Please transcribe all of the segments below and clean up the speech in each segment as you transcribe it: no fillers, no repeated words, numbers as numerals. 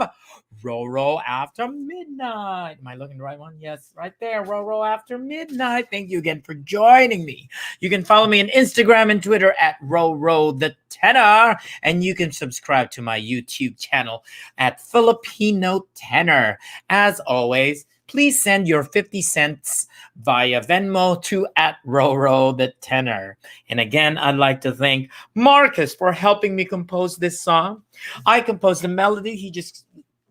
of Roro After Midnight. Am I looking at the right one? Yes, right there. Roro After Midnight. Thank you again for joining me. You can follow me on Instagram and Twitter at Roro the Tenor. And you can subscribe to my YouTube channel at Filipino Tenor. As always, please send your 50 cents via Venmo to at Roro the Tenor. And again, I'd like to thank Marcus for helping me compose this song. I composed the melody. He just,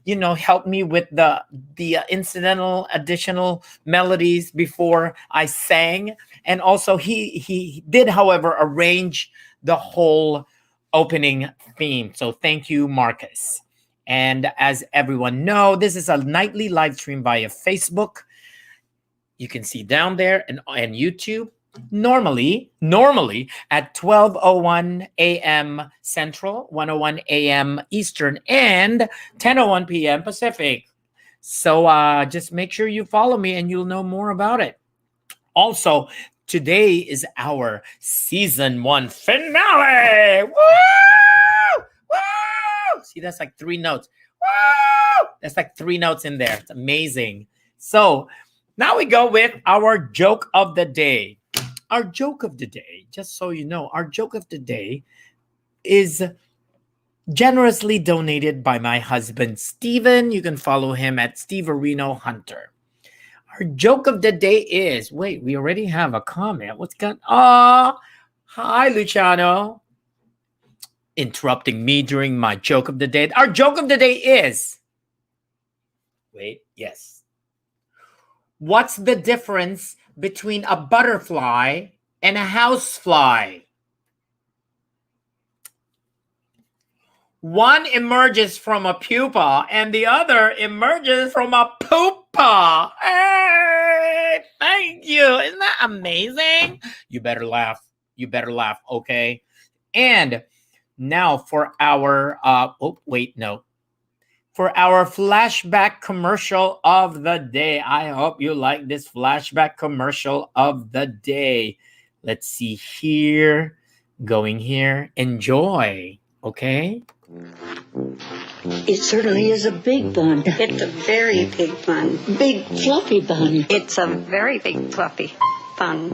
helped me with the incidental additional melodies before I sang. And also he did, however, arrange the whole opening theme. So thank you, Marcus. And as everyone know, this is a nightly live stream via Facebook. You can see down there and YouTube. Normally at 12:01 a.m. Central, 1:01 a.m. Eastern, and 10:01 p.m. Pacific. So just make sure you follow me and you'll know more about it. Also, today is our season 1 finale. Woo! Woo! See, that's like 3 notes. Woo! That's like 3 notes in there. It's amazing. So now we go with our joke of the day. Our joke of the day, just so you know, our joke of the day is generously donated by my husband, Steven. You can follow him at Steverino Hunter. Our joke of the day is, wait, we already have a comment. What's going on? Hi, Luciano. Interrupting me during my joke of the day. Our joke of the day is, yes. What's the difference between a butterfly and a housefly? One emerges from a pupa and the other emerges from a poopa. Hey, thank you. Isn't that amazing? You better laugh. Okay. And now for our for our flashback commercial of the day. I hope you like this flashback commercial of the day. Let's see here. Going here. Enjoy. Okay? It certainly is a big bun. It's a very big bun. Big fluffy bun. It's a very big fluffy bun.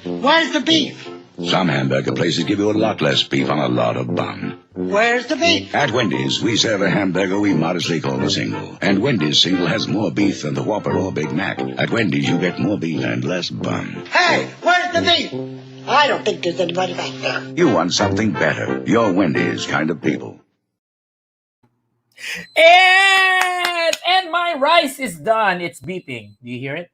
Where's the beef? Some hamburger places give you a lot less beef on a lot of bun. Where's the beef? At Wendy's, we serve a hamburger we modestly call a single. And Wendy's single has more beef than the Whopper or Big Mac. At Wendy's, you get more beef and less bun. Hey, where's the beef? I don't think there's anybody back there. You want something better. You're Wendy's kind of people. And my rice is done. It's beeping. Do you hear it?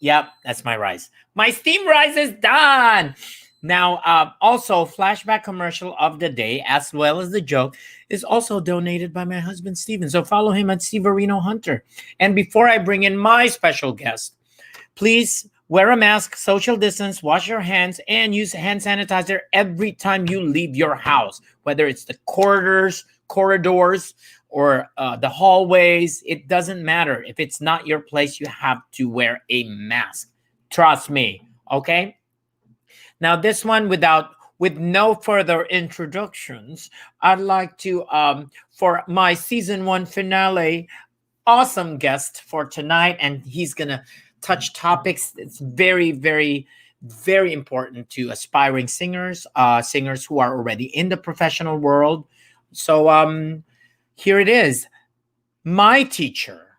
Yep, that's my rice. My steamed rice is done. Now, also, flashback commercial of the day, as well as the joke, is also donated by my husband, Steven. So follow him at Steverino Hunter. And before I bring in my special guest, please wear a mask, social distance, wash your hands, and use hand sanitizer every time you leave your house, whether it's the corridors, or the hallways. It doesn't matter. If it's not your place, you have to wear a mask. Trust me. Okay? Now, this one, with no further introductions, I'd like to, for my season 1 finale, awesome guest for tonight, and he's going to touch topics that's very, very, very important to aspiring singers, singers who are already in the professional world. So here it is. My teacher,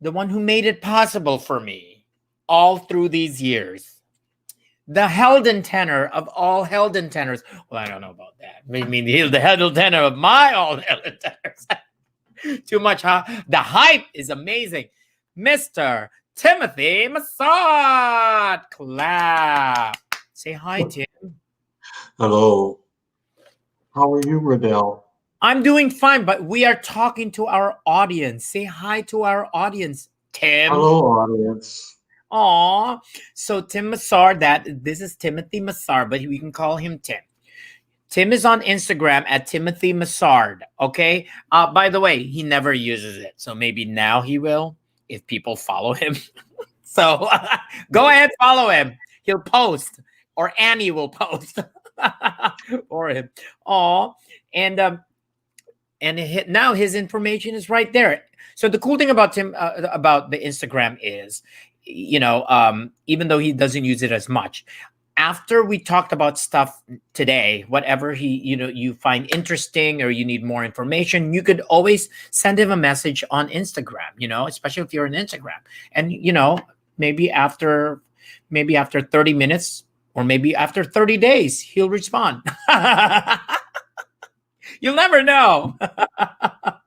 the one who made it possible for me all through these years, the Helden tenor of all Helden tenors. Well, I don't know about that. I mean, the Helden tenor of my all Helden tenors. Too much, huh? The hype is amazing. Mr. Timothy Massad. Clap. Say hi, Tim. Hello. How are you, Riddell? I'm doing fine, but we are talking to our audience. Say hi to our audience, Tim. Hello, audience. Aw. So Tim Massard, this is Timothy Massard, but we can call him Tim. Tim is on Instagram at Timothy Massard. Okay. By the way, he never uses it, so maybe now he will if people follow him. So go ahead, follow him. He'll post, or Annie will post for him. Aw. And and now his information is right there. So the cool thing about Tim about the Instagram is, even though he doesn't use it as much, after we talked about stuff today, whatever you find interesting or you need more information, you could always send him a message on Instagram, especially if you're on Instagram. And, maybe after 30 minutes or maybe after 30 days, he'll respond. You'll never know.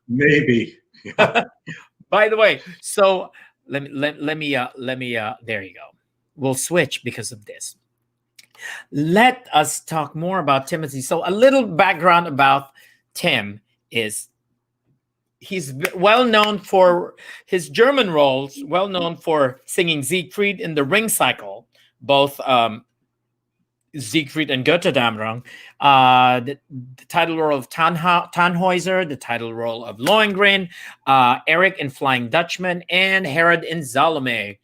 Maybe. By the way, so let me there you go. We'll switch because of this. Let us talk more about Timothy. So a little background about Tim is he's well known for his German roles, well known for singing Siegfried in the Ring Cycle, both Siegfried and Götterdämmerung, the title role of Tannhäuser, the title role of Lohengrin, Eric in Flying Dutchman, and Herod in Salome.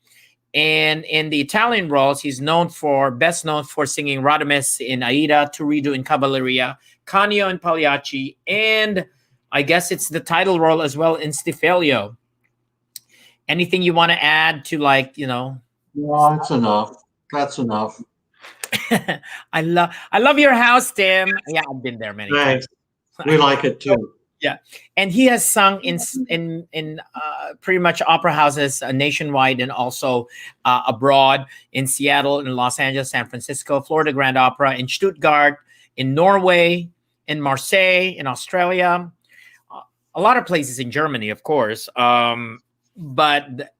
And in the Italian roles, he's best known for singing Radames in Aida, Turiddu in Cavalleria, Canio in Pagliacci, and I guess it's the title role as well in Stifilio. Anything you want to add to No, that's enough. That's enough. I love your house, Tim. Yeah, I've been there many times. We like it too. Yeah, and he has sung in pretty much opera houses nationwide and also abroad in Seattle, in Los Angeles, San Francisco, Florida Grand Opera, in Stuttgart, in Norway, in Marseille, in Australia, a lot of places in Germany, of course. But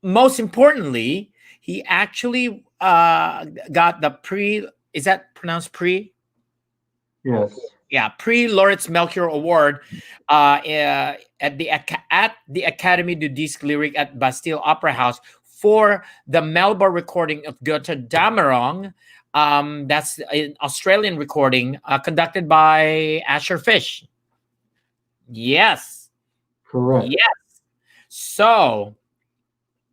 most importantly, he actually got the is that pronounced pre? Yes. Yeah, Prix Melchior Award at the Académie du Disque Lyrique at Bastille Opera House for the Melba recording of Götterdämmerung. That's an Australian recording conducted by Asher Fish. Yes. Correct. Yes. So,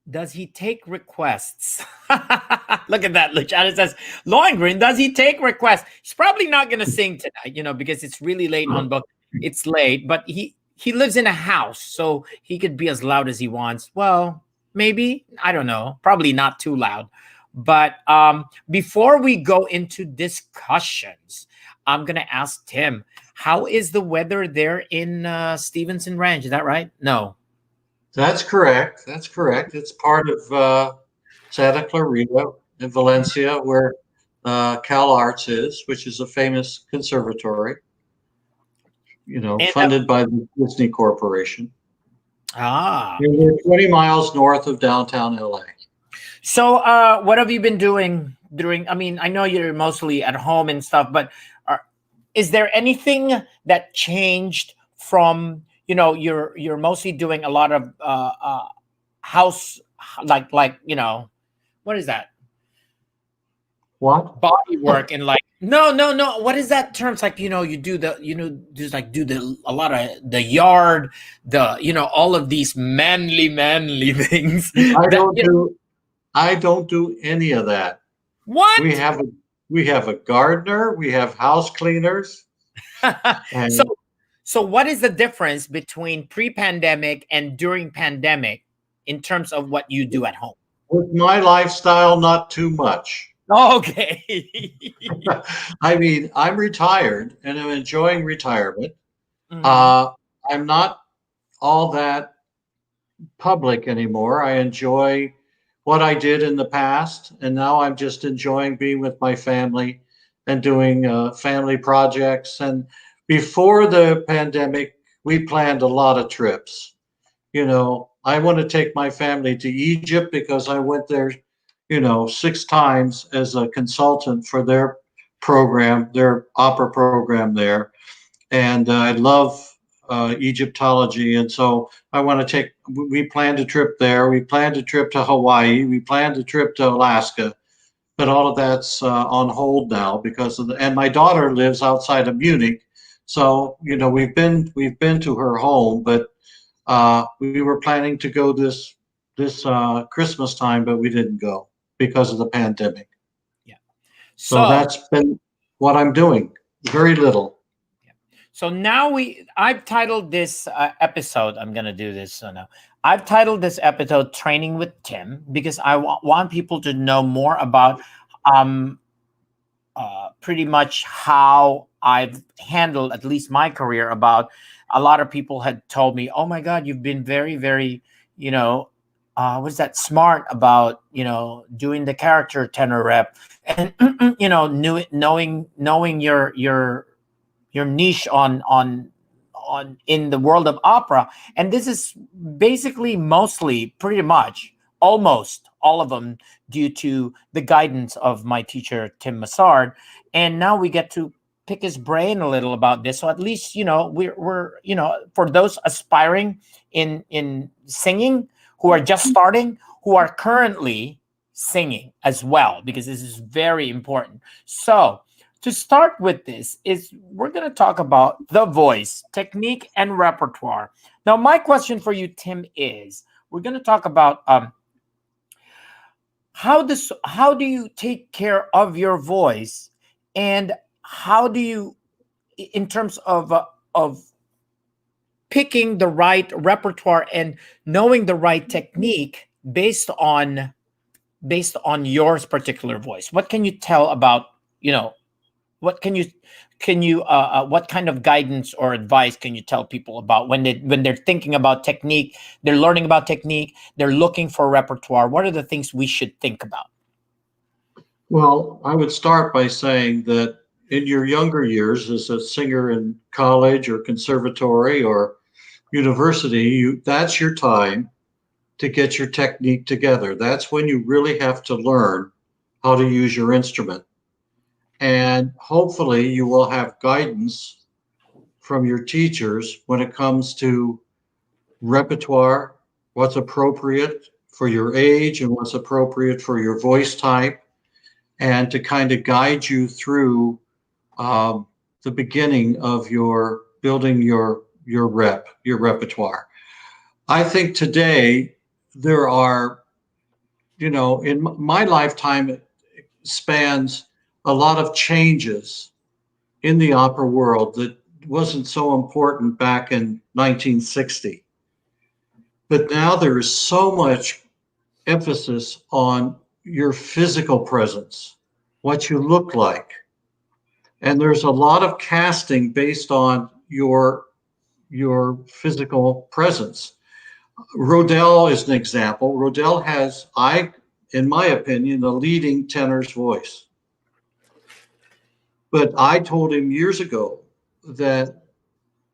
does he take requests? Look at that. Luciana says, Lohengrin, does he take requests? He's probably not going to sing tonight, because it's really late on book. It's late, but he lives in a house, so he could be as loud as he wants. Well, maybe. I don't know. Probably not too loud. But before we go into discussions, I'm going to ask Tim, how is the weather there in Stevenson Ranch? Is that right? No. That's correct. That's correct. It's part of Santa Clarita in Valencia, where Cal Arts is, which is a famous conservatory, funded by the Disney Corporation. We're 20 miles north of downtown LA. So what have you been doing I know you're mostly at home and stuff, but is there anything that changed from you're mostly doing a lot of house, like what is that? What? Body work and no. What is that term? It's like you do a lot of the yard, all of these manly things. I don't do any of that. What? We have a gardener. We have house cleaners. And So what is the difference between pre-pandemic and during pandemic in terms of what you do at home? With my lifestyle, not too much. Okay. I mean, I'm retired and I'm enjoying retirement. Mm-hmm. I'm not all that public anymore. I enjoy what I did in the past, and now I'm just enjoying being with my family and doing family projects. And before the pandemic, we planned a lot of trips. I want to take my family to Egypt because I went there, 6 times as a consultant for their program, their opera program there. And I love Egyptology. And so we planned a trip there. We planned a trip to Hawaii. We planned a trip to Alaska. But all of that's on hold now because and my daughter lives outside of Munich. So, we've been to her home, but we were planning to go this Christmas time, but we didn't go because of the pandemic. Yeah. So that's been what I'm doing. Very little. Yeah. So now I've titled this episode. I'm gonna do this. So now I've titled this episode "Training with Tim" because I want people to know more about um, pretty much how I've handled at least my career. About a lot of people had told me, "Oh my God, you've been very, very, you know, what is that smart about doing the character tenor rep and knowing your niche on in the world of opera." And this is basically mostly pretty much almost all of them due to the guidance of my teacher Tim Massard. And now we get to pick his brain a little about this, so at least we're for those aspiring in singing, who are just starting, who are currently singing as well, because this is very important. So to start with this is we're going to talk about the voice, technique, and repertoire. Now, my question for you, Tim, is we're going to talk about how do you take care of your voice, and how do you, in terms of picking the right repertoire and knowing the right technique based on your particular voice. What can you tell about, what what kind of guidance or advice can you tell people about when they're thinking about technique, they're learning about technique, they're looking for repertoire? What are the things we should think about? Well, I would start by saying that in your younger years as a singer in college or conservatory or university, that's your time to get your technique together. That's when you really have to learn how to use your instrument. And hopefully you will have guidance from your teachers when it comes to repertoire, what's appropriate for your age and what's appropriate for your voice type, and to kind of guide you through the beginning of your building your repertoire. I think today there are, in my lifetime, it spans a lot of changes in the opera world that wasn't so important back in 1960. But now there is so much emphasis on your physical presence, what you look like. And there's a lot of casting based on your physical presence. Rodel is an example. Rodel has, in my opinion, the leading tenor's voice. But I told him years ago that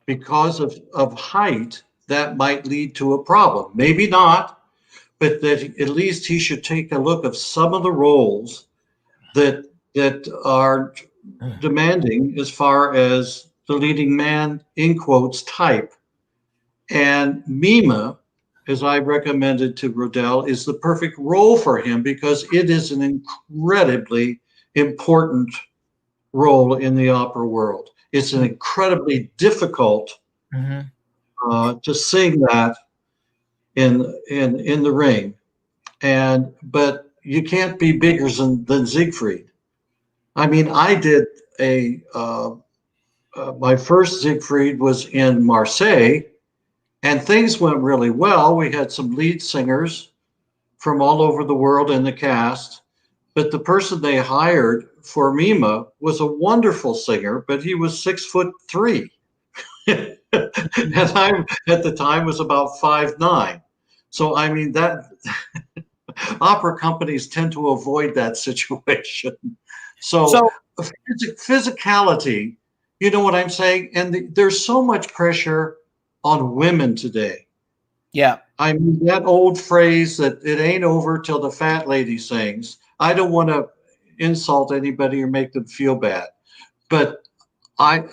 because of height, that might lead to a problem. Maybe not, but that at least he should take a look of some of the roles that are demanding as far as the leading man, in quotes, type. And Mima, as I recommended to Rodel, is the perfect role for him because it is an incredibly important role in the opera world. It's an incredibly difficult to sing that in the ring, but you can't be bigger than Siegfried. I mean, I did my first Siegfried was in Marseille, and things went really well. We had some lead singers from all over the world in the cast, but the person they hired for Mima was a wonderful singer, but he was 6'3". And I, at the time, was about 5'9". So, I mean, that opera companies tend to avoid that situation. So physicality, you know what I'm saying? And there's so much pressure on women today. Yeah. I mean, that old phrase that it ain't over till the fat lady sings. I don't want to insult anybody or make them feel bad, but I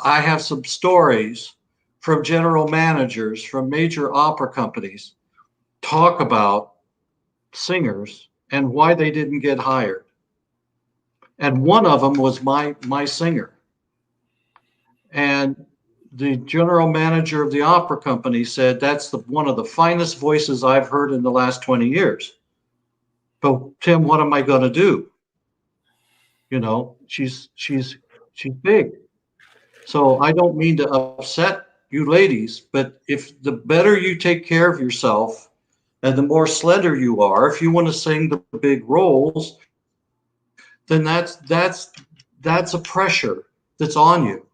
have some stories from general managers from major opera companies talk about singers and why they didn't get hired. And one of them was my singer. And the general manager of the opera company said, that's one of the finest voices I've heard in the last 20 years. But Tim, what am I going to do? She's big. So I don't mean to upset you ladies, but if the better you take care of yourself and the more slender you are, if you want to sing the big roles, then that's a pressure that's on you.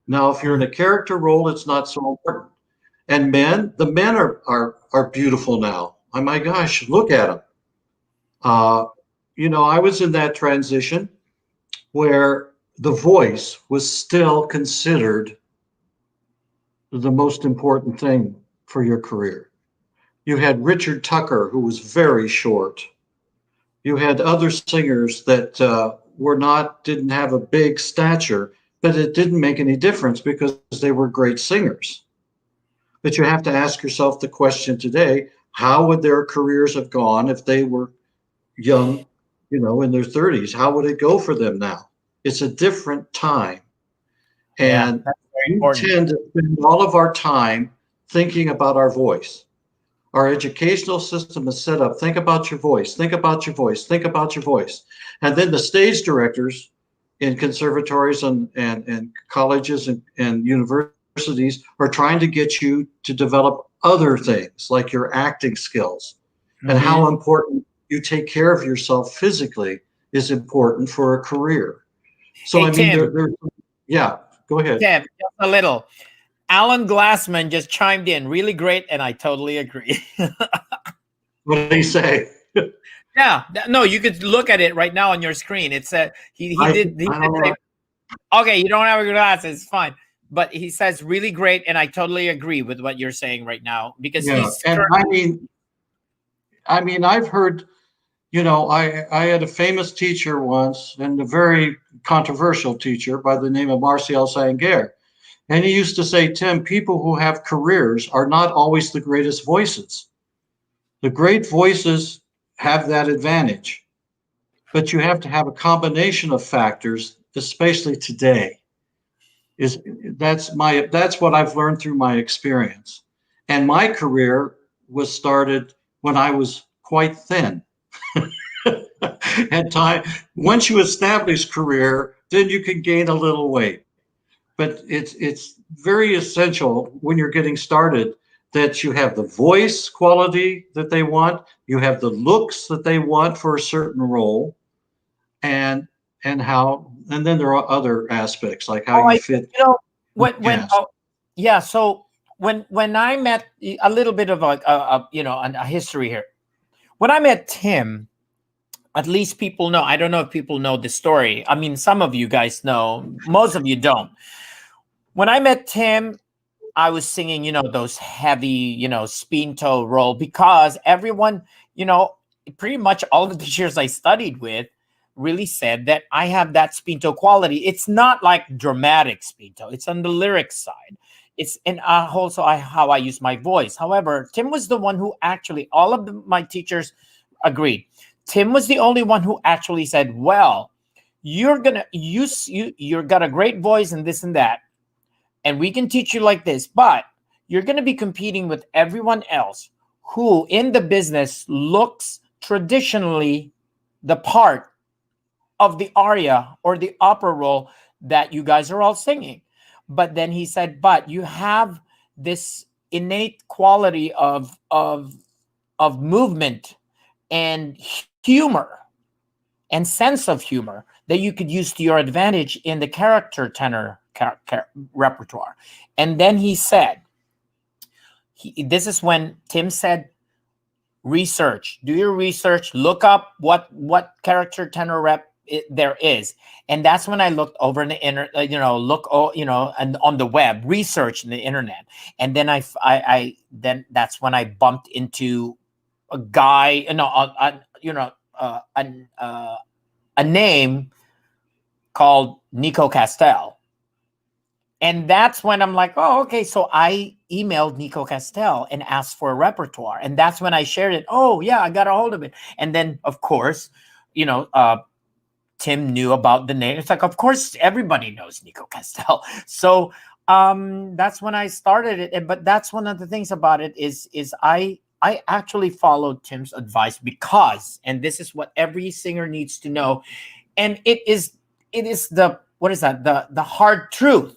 Now, if you're in a character role, it's not so important. And the men are beautiful now. Oh my gosh, look at them. I was in that transition where the voice was still considered the most important thing for your career. You had Richard Tucker, who was very short. You had other singers that didn't have a big stature, but it didn't make any difference because they were great singers. But you have to ask yourself the question today, how would their careers have gone if they were young, in their 30s? How would it go for them now? It's a different time. And we tend to spend all of our time thinking about our voice. Our educational system is set up. Think about your voice. Think about your voice. Think about your voice. And then the stage directors in conservatories and colleges and universities are trying to get you to develop other things like your acting skills. Mm-hmm. And how important you take care of yourself physically is important for a career. So, hey, Tim, yeah, go ahead. Tim, just a little. Alan Glassman just chimed in. Really great, and I totally agree. What did he say? Yeah, no, you could look at it right now on your screen. It said he did say, okay, you don't have your glasses, fine. But he says really great, and I totally agree with what you're saying right now because I've heard, I had a famous teacher once, and a very controversial teacher by the name of Marcel Sanger. And he used to say, Tim, people who have careers are not always the greatest voices. The great voices have that advantage, but you have to have a combination of factors, especially today. That's what I've learned through my experience. And my career was started when I was quite thin. At time, once you establish career, then you can gain a little weight. But it's very essential when you're getting started that you have the voice quality that they want, you have the looks that they want for a certain role, and then there are other aspects like how you fit. So when I met a little bit of a history here. When I met Tim, at least people know. I don't know if people know the story. I mean, some of you guys know, most of you don't. When I met Tim, I was singing, those heavy, spinto role because everyone, pretty much all the teachers I studied with really said that I have that spinto quality. It's not like dramatic spinto. It's on the lyric side. It's also how I use my voice. However, Tim was the one who actually, all of my teachers agreed. Tim was the only one who actually said, well, you're got a great voice and this and that. And we can teach you like this, but you're going to be competing with everyone else who in the business looks traditionally the part of the aria or the opera role that you guys are all singing. But then he said, but you have this innate quality of movement and humor and sense of humor that you could use to your advantage in the character tenor repertoire. And then he said, this is when Tim said, research, do your research, look up what character tenor rep there is. And that's when I looked over in the and on the web, research in the internet. And then then that's when I bumped into a guy, a name called Nico Castell. And that's when I'm like, oh, okay. So I emailed Nico Castell and asked for a repertoire. And that's when I shared it. Oh, yeah, I got a hold of it. And then, of course, Tim knew about the name. It's like, of course, everybody knows Nico Castell. So that's when I started it. But that's one of the things about it is I actually followed Tim's advice because, and this is what every singer needs to know, and it is the, what is that? The hard truth.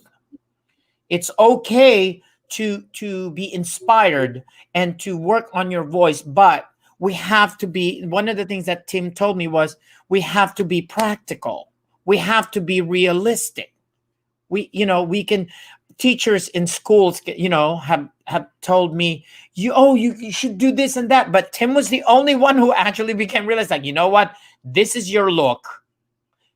It's okay to be inspired and to work on your voice, but we have to be, one of the things that Tim told me was, we have to be practical. We have to be realistic. We can, teachers in schools, have told me, you should do this and that. But Tim was the only one who actually became realized, like, you know what? This is your look.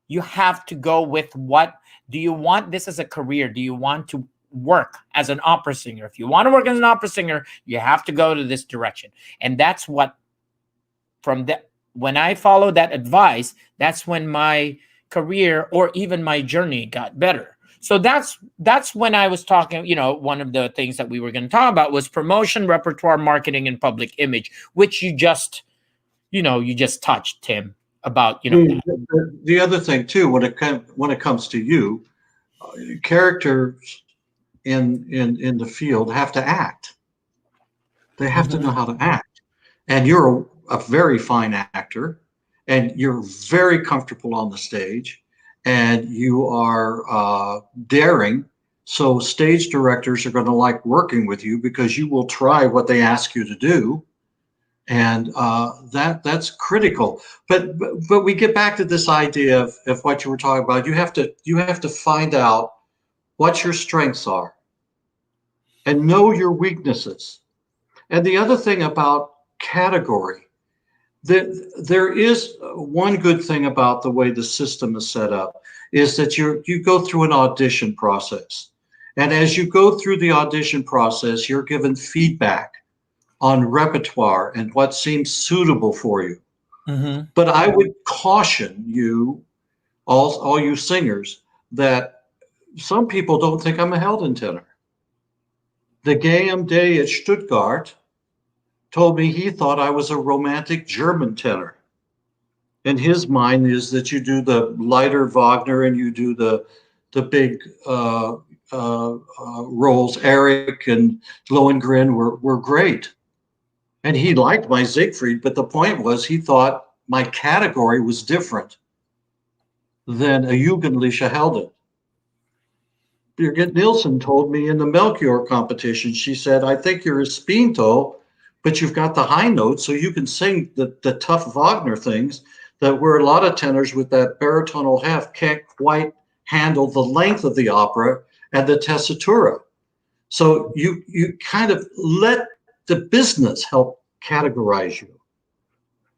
You have to go with, what do you want this as a career? Do you want to work as an opera singer? If you want to work as an opera singer, you have to go to this direction. And that's what, when I followed that advice, that's when my career, or even my journey, got better. So that's when I was talking, one of the things that we were going to talk about was promotion, repertoire, marketing, and public image, which you just touched, Tim, about, The other thing too, when it comes to you, characters in the field have to act. They have to know how to act. And you're a very fine actor, and you're very comfortable on the stage, and you are daring. So stage directors are going to like working with you because you will try what they ask you to do. And that's critical. But we get back to this idea of what you were talking about. You have to find out what your strengths are and know your weaknesses. And the other thing about category, there is one good thing about the way the system is set up, is that you go through an audition process. And as you go through the audition process, you're given feedback on repertoire and what seems suitable for you. Mm-hmm. But I would caution you, all you singers, that some people don't think I'm a Helden tenor. The Gayam Day at Stuttgart told me he thought I was a romantic German tenor. And his mind is that you do the lighter Wagner and you do the big roles. Eric and Lohengrin were great. And he liked my Siegfried, but the point was he thought my category was different than a Jugendliche Helden. Birgit Nielsen told me in the Melchior competition, she said, I think you're a Spinto, but you've got the high notes, so you can sing the tough Wagner things that where a lot of tenors with that baritonal heft can't quite handle the length of the opera and the tessitura. So you kind of let the business help categorize you.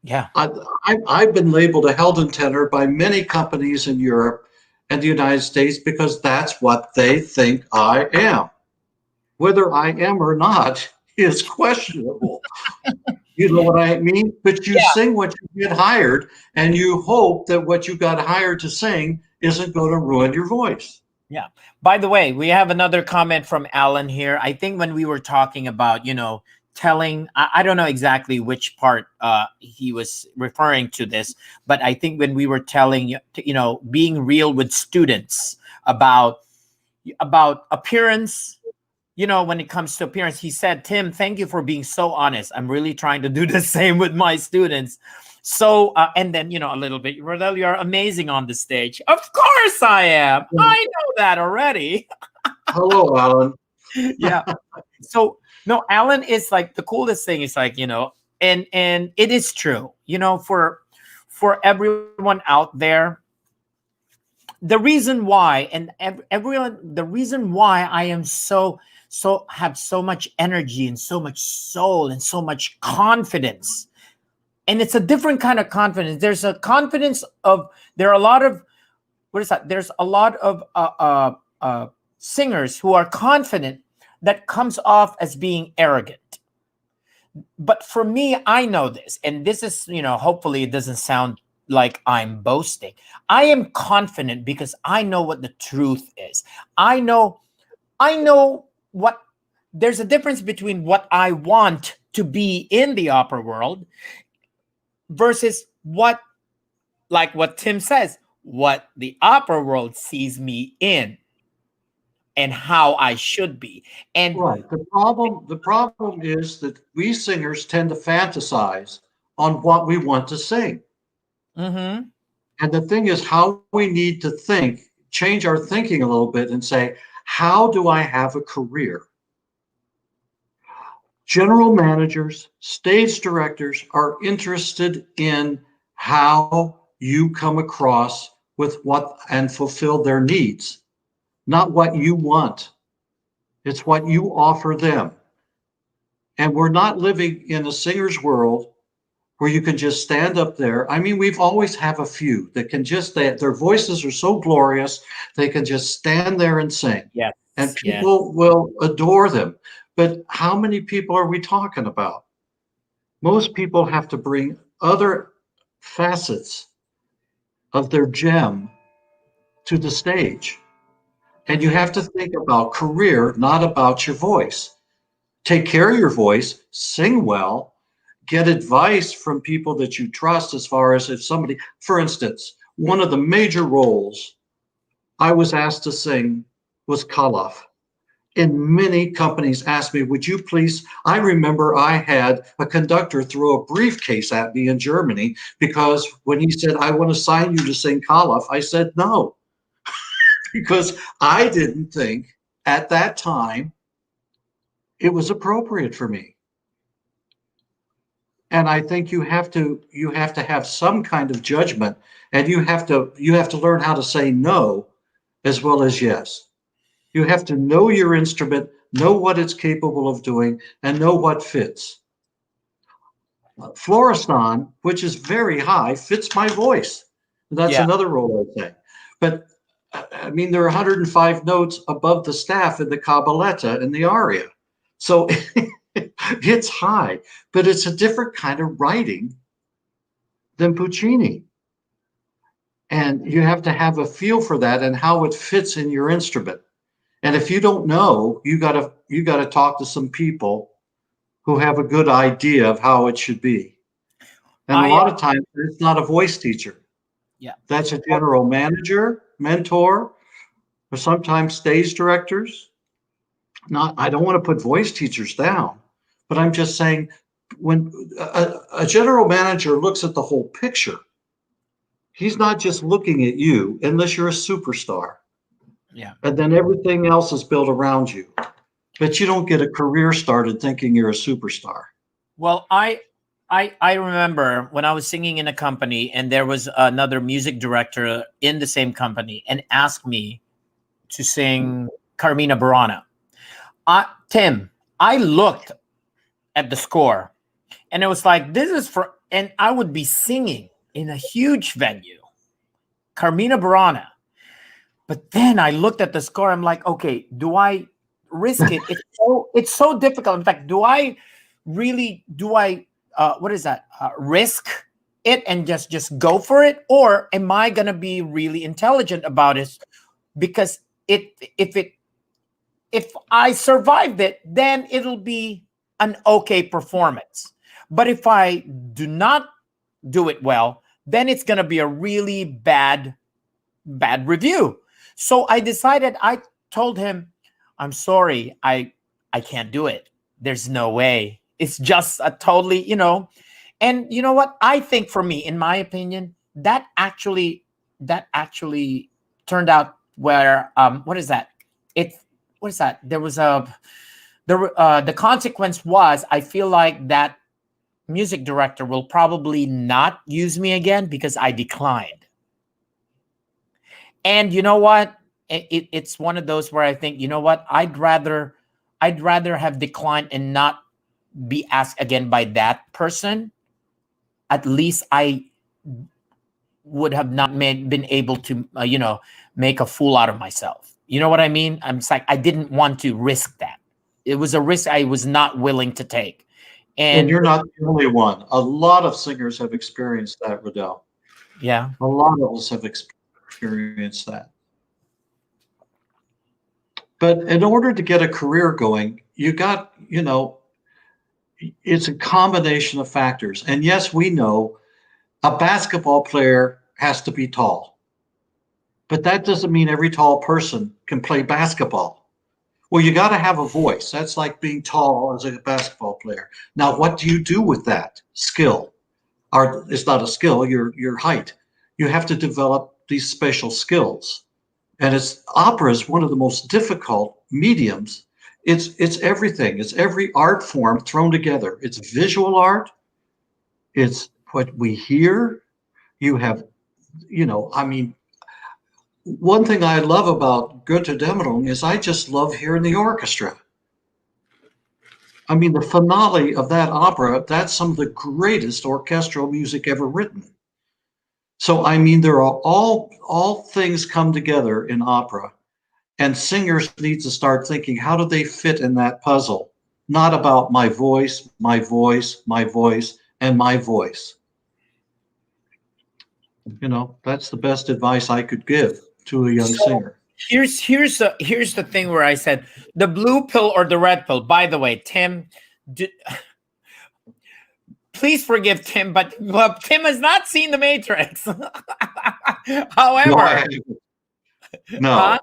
Yeah. I've been labeled a Helden tenor by many companies in Europe and the United States because that's what they think I am. Whether I am or not is questionable. You know what I mean? But you sing what you get hired, and you hope that what you got hired to sing isn't going to ruin your voice. Yeah. By the way, we have another comment from Alan here. I think when we were talking about, telling, I don't know exactly which part he was referring to this, but I think when we were telling, being real with students about appearance, when it comes to appearance, he said, Tim, thank you for being so honest. I'm really trying to do the same with my students. So, and then, a little bit, Rodel, you're amazing on the stage. Of course I am. I know that already. Hello, Alan. Yeah. So, no, Alan is like the coolest thing is like, and it is true, for everyone out there, the reason why, and everyone, the reason why I am have so much energy and so much soul and so much confidence. And it's a different kind of confidence. There's a confidence there are a lot of, There's a lot of singers who are confident that comes off as being arrogant. But for me, I know this, and this is, hopefully it doesn't sound like I'm boasting. I am confident because I know what the truth is. I know what, there's a difference between what I want to be in the opera world versus what Tim says, what the opera world sees me in and how I should be. And right. The problem is that we singers tend to fantasize on what we want to sing. mm-hmm. And the thing is how we need to change our thinking a little bit and say, How do I have a career? General managers, stage directors are interested in how you come across with what and fulfill their needs, not what you want. It's what you offer them. And we're not living in a singer's world where you can just stand up there. I mean, we've always have a few that can just, their voices are so glorious, they can just stand there and sing. Yes. And Yes. people will adore them. But how many people are we talking about? Most people have to bring other facets of their gem to the stage. And you have to think about career, not about your voice. Take care of your voice, sing well, get advice from people that you trust as far as if somebody, for instance, one of the major roles I was asked to sing was Kalof. And many companies asked me, would you please, I remember I had a conductor throw a briefcase at me in Germany because when he said, I want to sign you to sing Kalof, I said no. Because I didn't think at that time it was appropriate for me. And I think you have to have some kind of judgment, and you have to learn how to say no as well as yes. You have to know your instrument, know what it's capable of doing, and know what fits. Floristan, which is very high, fits my voice. That's another role I say. But I mean, there are 105 notes above the staff in the cabaletta and the aria. So it's high, but it's a different kind of writing than Puccini. And you have to have a feel for that and how it fits in your instrument. And if you don't know, you gotta talk to some people who have a good idea of how it should be. And a lot of times it's not a voice teacher. Yeah. That's a general manager, mentor, or sometimes stage directors. I don't want to put voice teachers down, but I'm just saying when a general manager looks at the whole picture, he's not just looking at you unless you're a superstar. Yeah. And then everything else is built around you. But you don't get a career started thinking you're a superstar. Well, I remember when I was singing in a company and there was another music director in the same company and asked me to sing Carmina Burana. Tim, I looked at the score and it was like, this is for, and I would be singing in a huge venue, Carmina Burana. But then I looked at the score. I'm like, okay, do I risk it? It's so difficult. In fact, do I risk it and just go for it? Or am I going to be really intelligent about it? Because if I survived it, then it'll be an okay performance. But if I do not do it well, then it's going to be a really bad review. So I decided, I told him, I'm sorry, I can't do it. There's no way. It's just a totally, and you know what? I think for me, in my opinion, that actually turned out where, what is that? There was the consequence was, I feel like that music director will probably not use me again because I declined. And you know what? It's one of those where I think, you know what? I'd rather have declined and not be asked again by that person. At least I would have not been able to, make a fool out of myself. You know what I mean? I'm just like, I didn't want to risk that. It was a risk I was not willing to take. And you're not the only one. A lot of singers have experienced that, Riddell. Yeah. A lot of us have experienced that. But in order to get a career going, it's a combination of factors. And yes, we know a basketball player has to be tall. But that doesn't mean every tall person can play basketball. Well, you got to have a voice. That's like being tall as a basketball player. Now, what do you do with that skill? It's not a skill, your height. You have to develop these special skills. And opera is one of the most difficult mediums. It's everything. It's every art form thrown together. It's visual art. It's what we hear. You have, I mean, one thing I love about Götterdämmerung is I just love hearing the orchestra. I mean, the finale of that opera, that's some of the greatest orchestral music ever written. So, I mean, there are all things come together in opera, and singers need to start thinking, how do they fit in that puzzle? Not about my voice, my voice, my voice, and my voice. That's the best advice I could give to a young singer. Here's the thing where I said the blue pill or the red pill. By the way, Tim, please forgive Tim, but Tim has not seen The Matrix. However, no.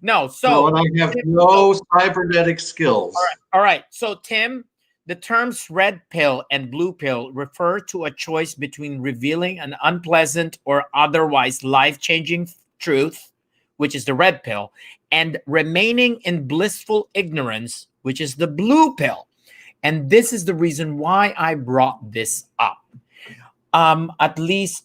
No. So I have no cybernetic skills. All right. So Tim, the terms red pill and blue pill refer to a choice between revealing an unpleasant or otherwise life-changing truth, which is the red pill, and remaining in blissful ignorance, which is the blue pill. And this is the reason why I brought this up. At least,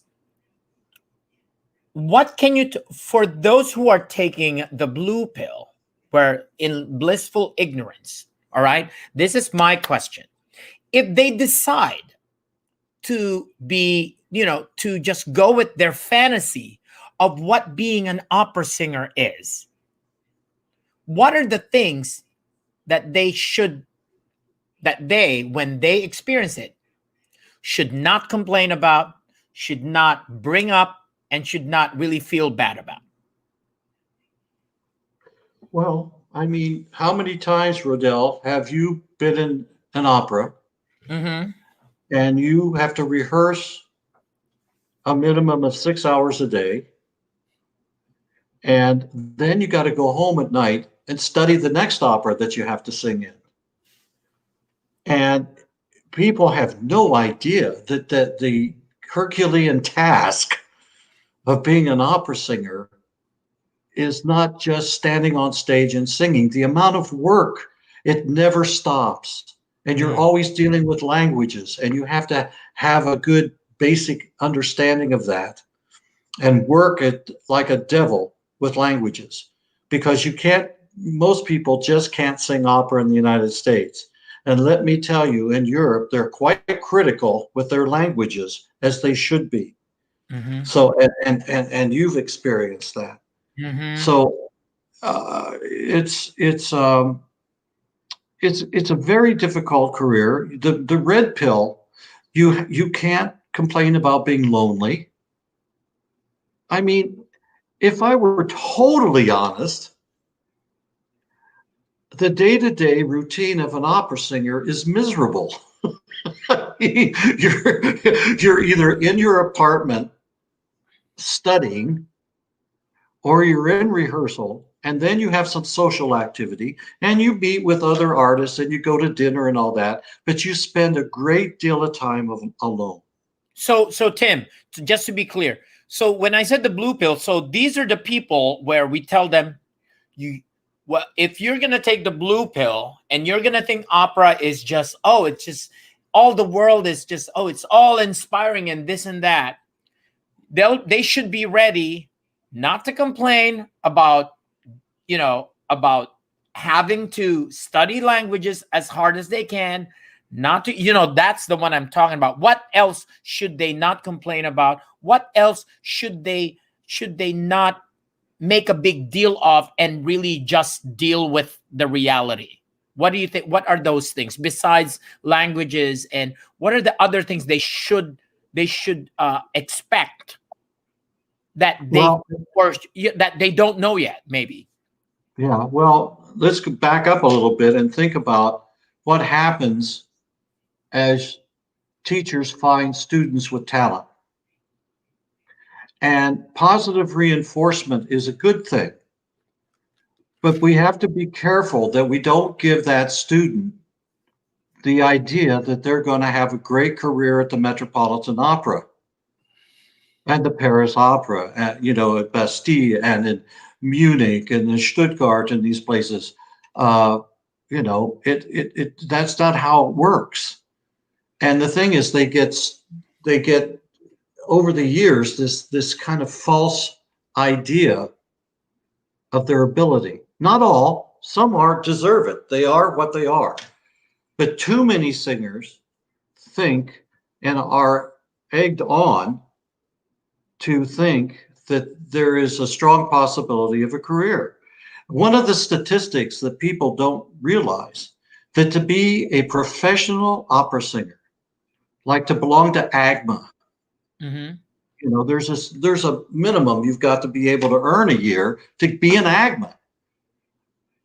what can you, for those who are taking the blue pill, where in blissful ignorance, all right, this is my question. If they decide to be, to just go with their fantasy of what being an opera singer is, what are the things that when they experience it, should not complain about, should not bring up, and should not really feel bad about? Well, I mean, how many times, Rodell, have you been in an opera and you have to rehearse a minimum of 6 hours a day, and then you got to go home at night and study the next opera that you have to sing in? And people have no idea that the Herculean task of being an opera singer is not just standing on stage and singing. The amount of work, it never stops. And you're always dealing with languages, and you have to have a good basic understanding of that and work it like a devil with languages, because most people just can't sing opera in the United States. And let me tell you, in Europe, they're quite critical with their languages, as they should be. So, and you've experienced that. So it's a very difficult career. The red pill, you can't complain about being lonely. I mean, if I were totally honest, the day-to-day routine of an opera singer is miserable. You're either in your apartment studying, or you're in rehearsal, and then you have some social activity, and you meet with other artists, and you go to dinner and all that, but you spend a great deal of time alone. So Tim, just to be clear, so when I said the blue pill, so these are the people where we tell them, if you're going to take the blue pill and you're going to think opera is just, it's just, all the world is just, it's all inspiring and this and that, they should be ready not to complain about, about having to study languages as hard as they can, not to, that's the one I'm talking about. What else should they not complain about? What else should they not make a big deal of and really just deal with the reality? What do you think? What are those things besides languages, and what are the other things they should expect that they don't know yet, maybe? Yeah, well, let's back up a little bit and think about what happens as teachers find students with talent. And positive reinforcement is a good thing, but we have to be careful that we don't give that student the idea that they're going to have a great career at the Metropolitan Opera and the Paris Opera, at Bastille and in Munich and in Stuttgart and these places. That's not how it works. And the thing is, they get over the years this kind of false idea of their ability. Not all, some are deserve it. They are what they are. But too many singers think and are egged on to think that there is a strong possibility of a career. One of the statistics that people don't realize, that to be a professional opera singer, like to belong to AGMA, there's a minimum you've got to be able to earn a year to be an AGMA.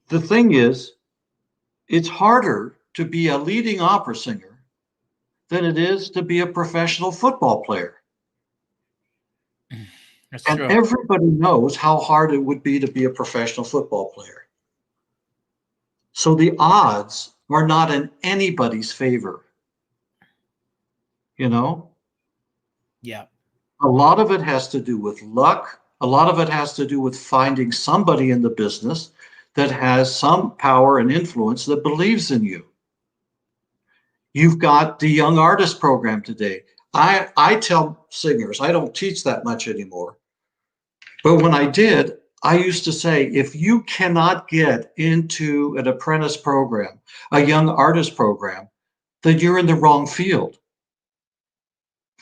The thing is, it's harder to be a leading opera singer than it is to be a professional football player. That's and true. Everybody knows how hard it would be to be a professional football player. So the odds are not in anybody's favor. Yeah. A lot of it has to do with luck. A lot of it has to do with finding somebody in the business that has some power and influence that believes in you. You've got the Young Artist Program today. I tell singers, I don't teach that much anymore. But when I did, I used to say, if you cannot get into an apprentice program, a young artist program, then you're in the wrong field.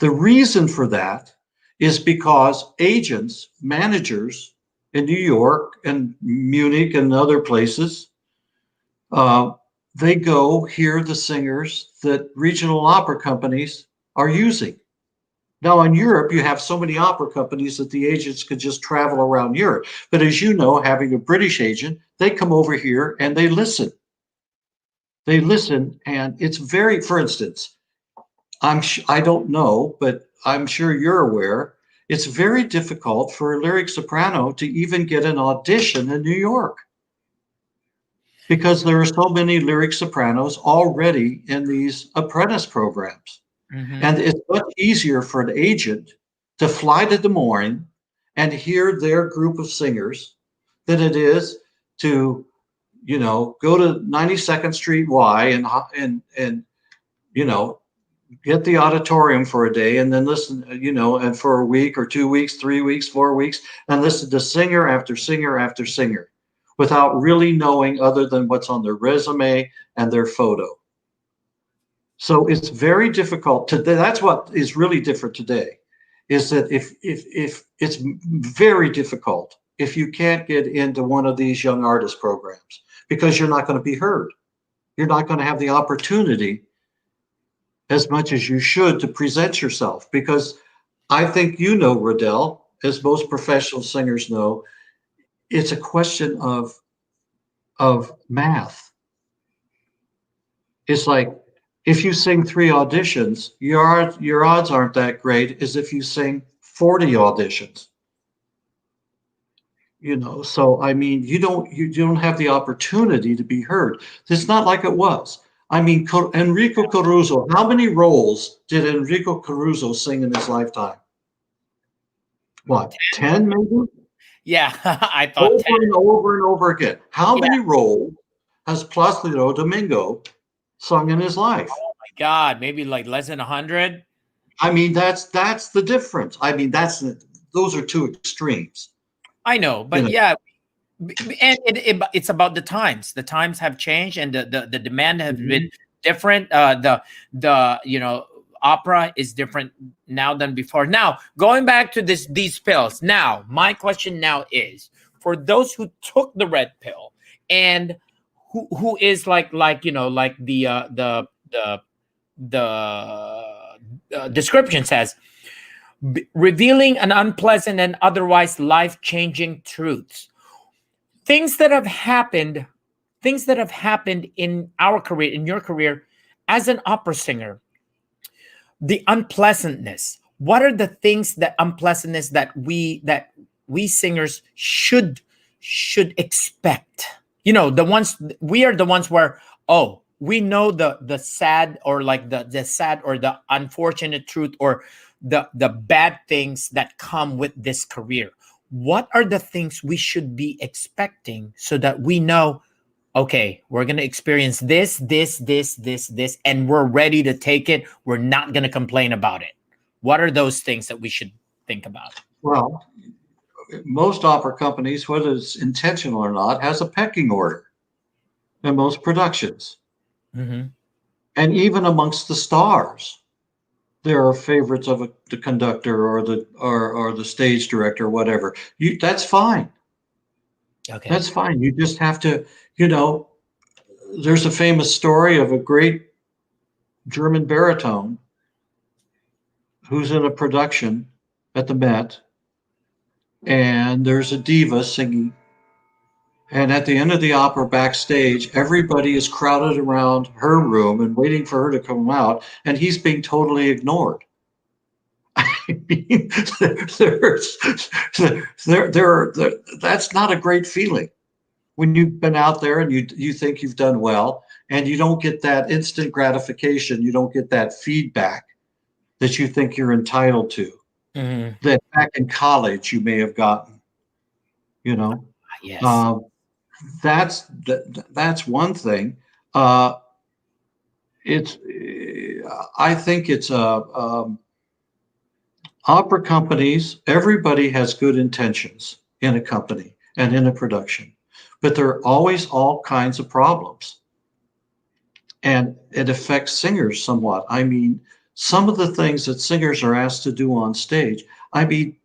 The reason for that is because agents, managers in New York and Munich and other places, they go hear the singers that regional opera companies are using. Now in Europe, you have so many opera companies that the agents could just travel around Europe. But as you know, having a British agent, they come over here and they listen. They listen, and it's very, for instance, I don't know, but I'm sure you're aware, it's very difficult for a lyric soprano to even get an audition in New York, because there are so many lyric sopranos already in these apprentice programs. And it's much easier for an agent to fly to Des Moines and hear their group of singers than it is to, go to 92nd Street Y and get the auditorium for a day and then listen, and for a week or 2 weeks, 3 weeks, 4 weeks, and listen to singer after singer after singer without really knowing other than what's on their resume and their photo. So it's very difficult today. That's what is really different today, is that if it's very difficult if you can't get into one of these young artist programs, because you're not going to be heard. You're not going to have the opportunity as much as you should to present yourself, because I think Riddell, as most professional singers know, it's a question of math. It's like, if you sing 3 auditions, your odds aren't that great as if you sing 40 auditions. So I mean, you don't have the opportunity to be heard. It's not like it was. I mean, Enrico Caruso, how many roles did Enrico Caruso sing in his lifetime? What, 10 maybe? Yeah, I thought over 10. and over and over again. How many roles has Plácido Domingo sung in his life? Oh my God, maybe like less than 100. I mean, that's the difference. I mean, those are two extremes. I know, but yeah, and it's about the times. The times have changed, and the demand has been different. The opera is different now than before. Now, going back to these pills. Now, my question now is, for those who took the red pill and who is like the description says, revealing an unpleasant and otherwise life-changing truths, things that have happened in our career, in your career as an opera singer. The unpleasantness. What are the things that we singers should expect? We are the ones where, we know the sad, or like the sad or the unfortunate truth, or the bad things that come with this career. what are the things we should be expecting so that we know, okay, we're going to experience this, and we're ready to take it. We're not going to complain about it. What are those things that we should think about? Well, most opera companies, whether it's intentional or not, has a pecking order in most productions. Mm-hmm. And even amongst the stars, there are favorites of the conductor or the stage director or whatever. That's fine. Okay. That's fine. You just have to, you know, there's a famous story of a great German baritone who's in a production at the Met, and there's a diva singing. And at the end of the opera backstage, everybody is crowded around her room and waiting for her to come out, and he's being totally ignored. I mean, that's not a great feeling when you've been out there and you think you've done well, and you don't get that instant gratification. You don't get that feedback that you think you're entitled to, that back in college you may have gotten, you know. Yes. That's one thing. It's I think it's opera companies. Everybody has good intentions in a company and in a production, but there are always all kinds of problems, and it affects singers somewhat. I mean, some of the things that singers are asked to do on stage. I mean,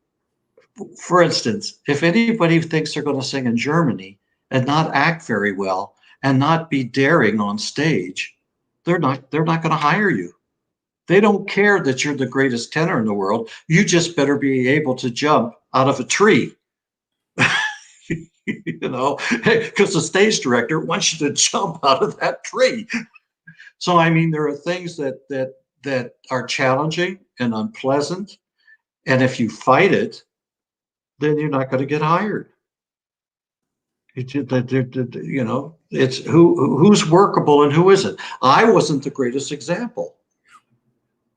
for instance, if anybody thinks they're going to sing in Germany and not act very well and not be daring on stage, they're not going to hire you. They don't care that you're the greatest tenor in the world. You just better be able to jump out of a tree. You know, because the stage director wants you to jump out of that tree. So I mean, there are things that are challenging and unpleasant, and if you fight it, then you're not going to get hired. You know, it's who's workable and who isn't. I wasn't the greatest example.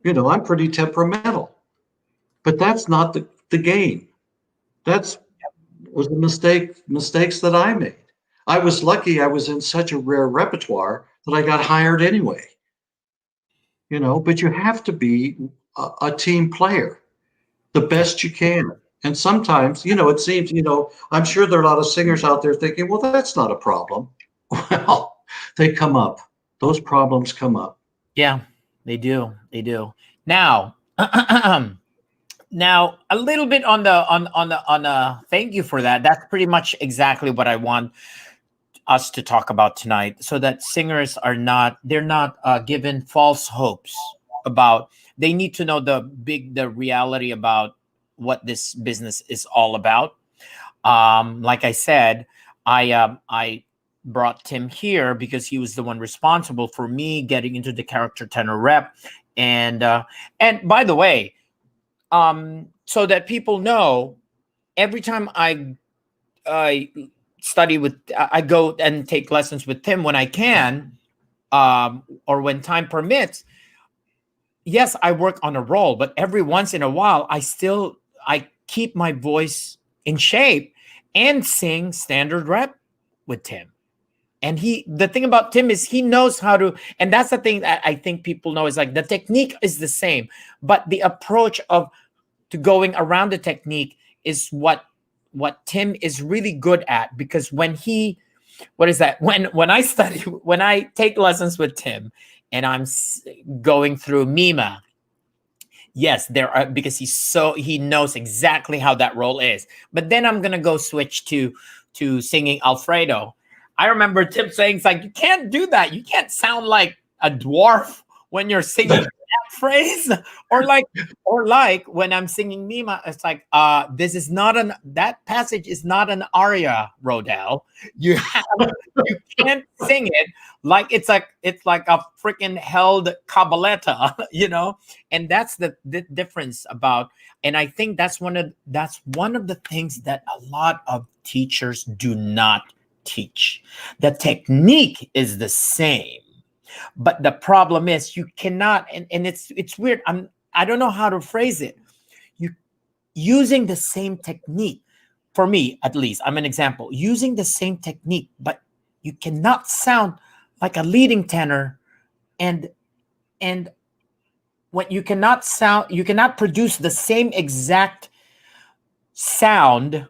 You know, I'm pretty temperamental, but that's not the game. That's was the mistakes that I made. I was lucky I was in such a rare repertoire that I got hired anyway. You know, but you have to be a team player the best you can. And sometimes, you know, it seems, you know, I'm sure there are a lot of singers out there thinking, well, that's not a problem. Well, they come up. Those problems come up. Yeah, they do. They do. Now, now a little bit on the thank you for that. That's pretty much exactly what I want us to talk about tonight, so that singers are not given false hopes about. They need to know the reality about what this business is all about. Like I said, I brought Tim here because he was the one responsible for me getting into the character tenor rep, and by the way, so that people know, every time I go and take lessons with Tim when I can, or when time permits. Yes, I work on a role, but every once in a while, I keep my voice in shape and sing standard rep with Tim. And the thing about Tim is he knows how to, and that's the thing that I think people know, is like the technique is the same, but the approach to going around the technique is what Tim is really good at. Because when I take lessons with Tim and I'm going through Mima, yes, because he knows exactly how that role is. But then I'm gonna go switch to singing Alfredo. I remember Tim saying, "It's like, you can't do that. You can't sound like a dwarf when you're singing that phrase." Or like when I'm singing Mima, it's like, that passage is not an aria, Rodell. You can't sing it like it's like a freaking held cabaletta, you know. And that's the difference about. And I think that's one of the things that a lot of teachers do not teach. The technique is the same, but the problem is you cannot, and it's weird. I don't know how to phrase it. You using the same technique for me at least, I'm an example, using the same technique, but you cannot sound like a leading tenor, and what you cannot produce the same exact sound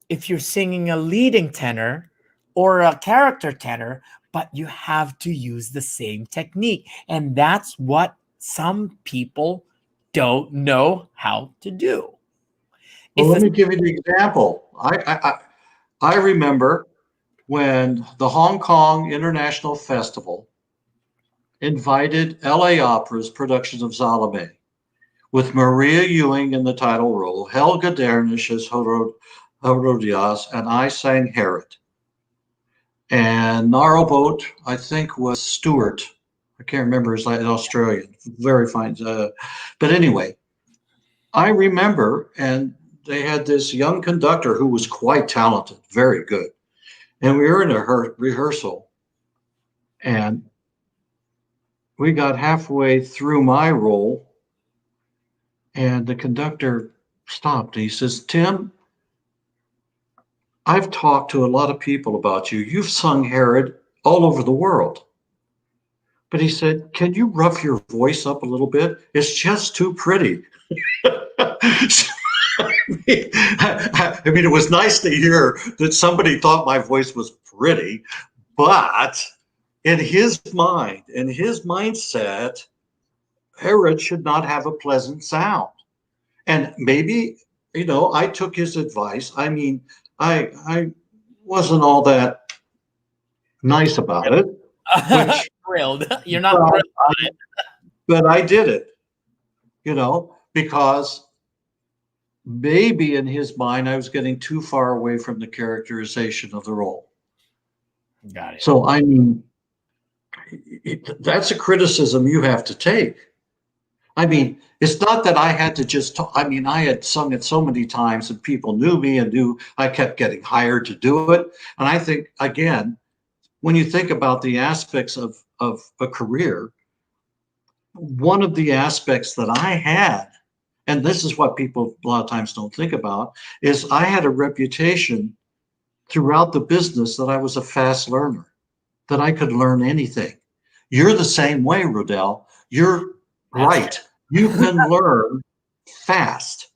if you're singing a leading tenor or a character tenor, but you have to use the same technique. And that's what some people don't know how to do. Well, It's let me give you the example. I remember when the Hong Kong International Festival invited LA Opera's production of Salome, with Maria Ewing in the title role, Helga Dernisch as Herodias, and I sang Herod. And Narrowboat, I think, was Stewart. I can't remember, his like Australian, very fine. But anyway, I remember, and they had this young conductor who was quite talented, very good. And we were in a rehearsal, and we got halfway through my role, and the conductor stopped. He says, Tim, I've talked to a lot of people about you. You've sung Herod all over the world. But he said, can you rough your voice up a little bit? It's just too pretty. I mean, it was nice to hear that somebody thought my voice was pretty, but in his mind, in his mindset, Herod should not have a pleasant sound. And maybe, you know, I took his advice. I mean, I wasn't all that nice about it. Which, thrilled. You're not thrilled about it. But I did it, you know, because maybe in his mind, I was getting too far away from the characterization of the role. Got it. So, I mean, that's a criticism you have to take. I mean, it's not that I had to just talk. I mean, I had sung it so many times and people knew me and knew I kept getting hired to do it. And I think, again, when you think about the aspects of a career, one of the aspects that I had, and this is what people a lot of times don't think about, is I had a reputation throughout the business that I was a fast learner, that I could learn anything. You're the same way, Rodell. You're right. You can learn fast.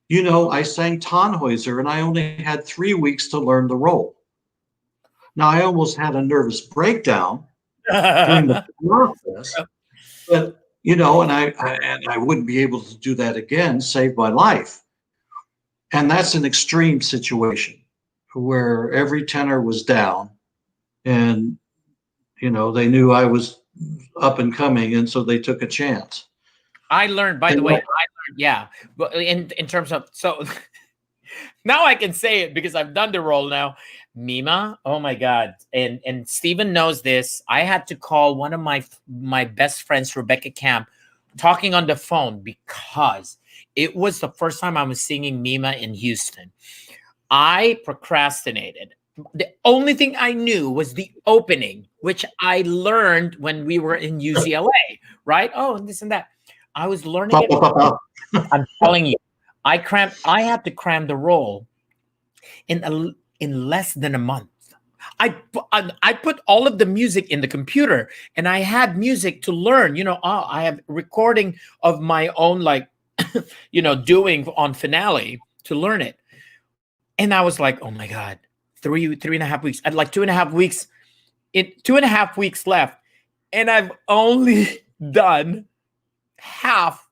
You know, I sang Tannhäuser and I only had 3 weeks to learn the role. Now, I almost had a nervous breakdown during the process, but, you know, and I wouldn't be able to do that again, save my life. And that's an extreme situation where every tenor was down and, you know, they knew I was up and coming, and so they took a chance. I learned, by the way, yeah, but in terms of, so now I can say it because I've done the role now. Mima, oh my God. And Stephen knows this. I had to call one of my best friends, Rebecca Camp, talking on the phone because it was the first time I was singing Mima in Houston. I procrastinated. The only thing I knew was the opening, which I learned when we were in UCLA, right? Oh, and this and that. I was learning it. I'm telling you, I had to cram the role in less than a month. I put all of the music in the computer, and I had music to learn. You know, I have recording of my own, like, you know, doing on Finale to learn it. And I was like, oh my God, 3.5 weeks. I'd like 2.5 weeks. 2.5 weeks left, and I've only done half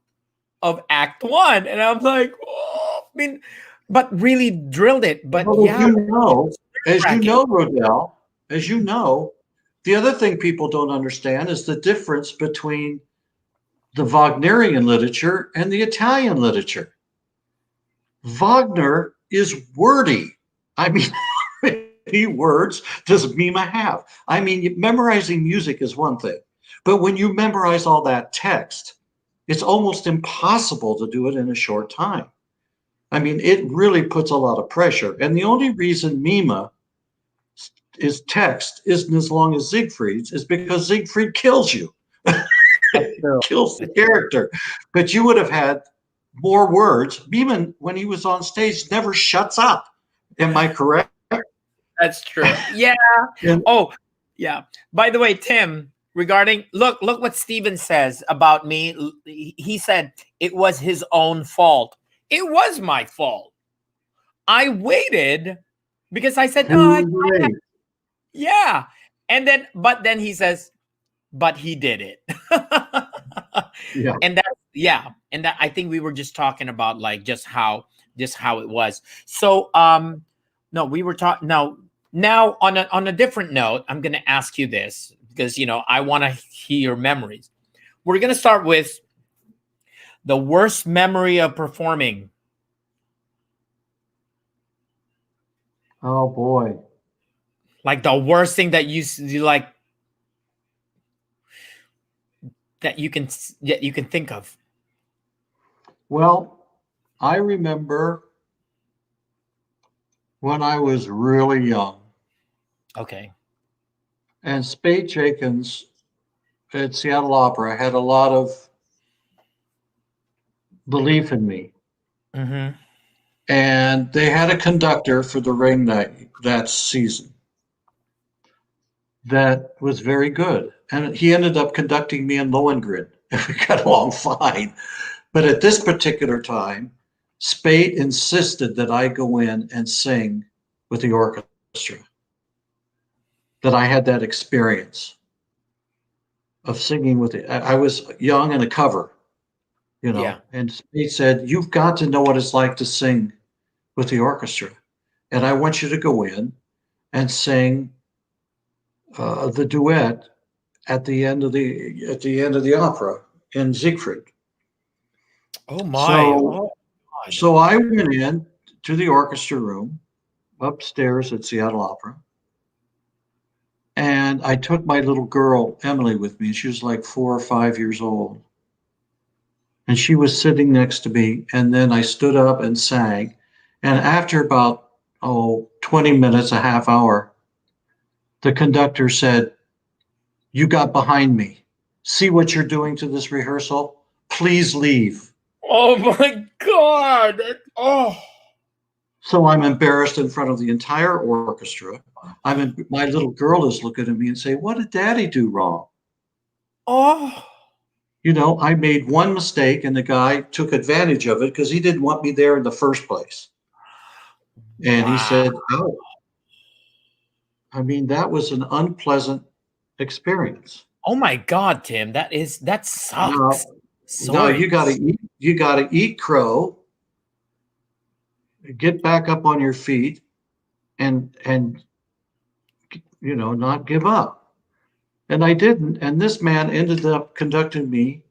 of Act 1, and I'm like, oh, I mean, but really drilled it. But well, yeah, as you know, Rodell, as you know, the other thing people don't understand is the difference between the Wagnerian literature and the Italian literature. Wagner is wordy. I mean, how many words does Mima have? I mean, memorizing music is one thing, but when you memorize all that text, it's almost impossible to do it in a short time. I mean, it really puts a lot of pressure. And the only reason Mima is text isn't as long as Siegfried's is because Siegfried kills you. Kills the character. But you would have had more words. Mima, when he was on stage, never shuts up. Am I correct? That's true. Yeah. And- Oh, yeah. By the way, Tim, regarding look what Steven says about me. He said it was his own fault. It was my fault. I waited because I said no. Yeah. But then he says, but he did it. Yeah. And that I think we were just talking about like just how it was. So no, we were talking now on a different note, I'm gonna ask you this because I want to hear your memories. We're gonna start with the worst memory of performing. Oh boy. Like the worst thing that you like that you can think of. Well, I remember when I was really young, Okay. and Spade Jenkins at Seattle Opera had a lot of belief in me. Mm-hmm. And they had a conductor for the Ring that season that was very good. And he ended up conducting me in Lohengrin. We got along fine. But at this particular time, Spade insisted that I go in and sing with the orchestra, that I had that experience of singing with it. I was young and a cover, Yeah. and Spade said, you've got to know what it's like to sing with the orchestra. And I want you to go in and sing the duet at the end of the opera in Siegfried. Oh my. So I went in to the orchestra room upstairs at Seattle Opera. And I took my little girl, Emily, with me. She was like 4 or 5 years old. And she was sitting next to me. And then I stood up and sang. And after about, 20 minutes, a half hour, the conductor said, you got behind me. See what you're doing to this rehearsal? Please leave. Oh my God. Oh. So I'm embarrassed in front of the entire orchestra. My little girl is looking at me and saying, what did Daddy do wrong? Oh. I made one mistake and the guy took advantage of it because he didn't want me there in the first place. And he said, oh. I mean, that was an unpleasant experience. Oh my God, Tim, that sucks. Now you gotta eat crow, get back up on your feet, and not give up. And I didn't. And this man ended up conducting me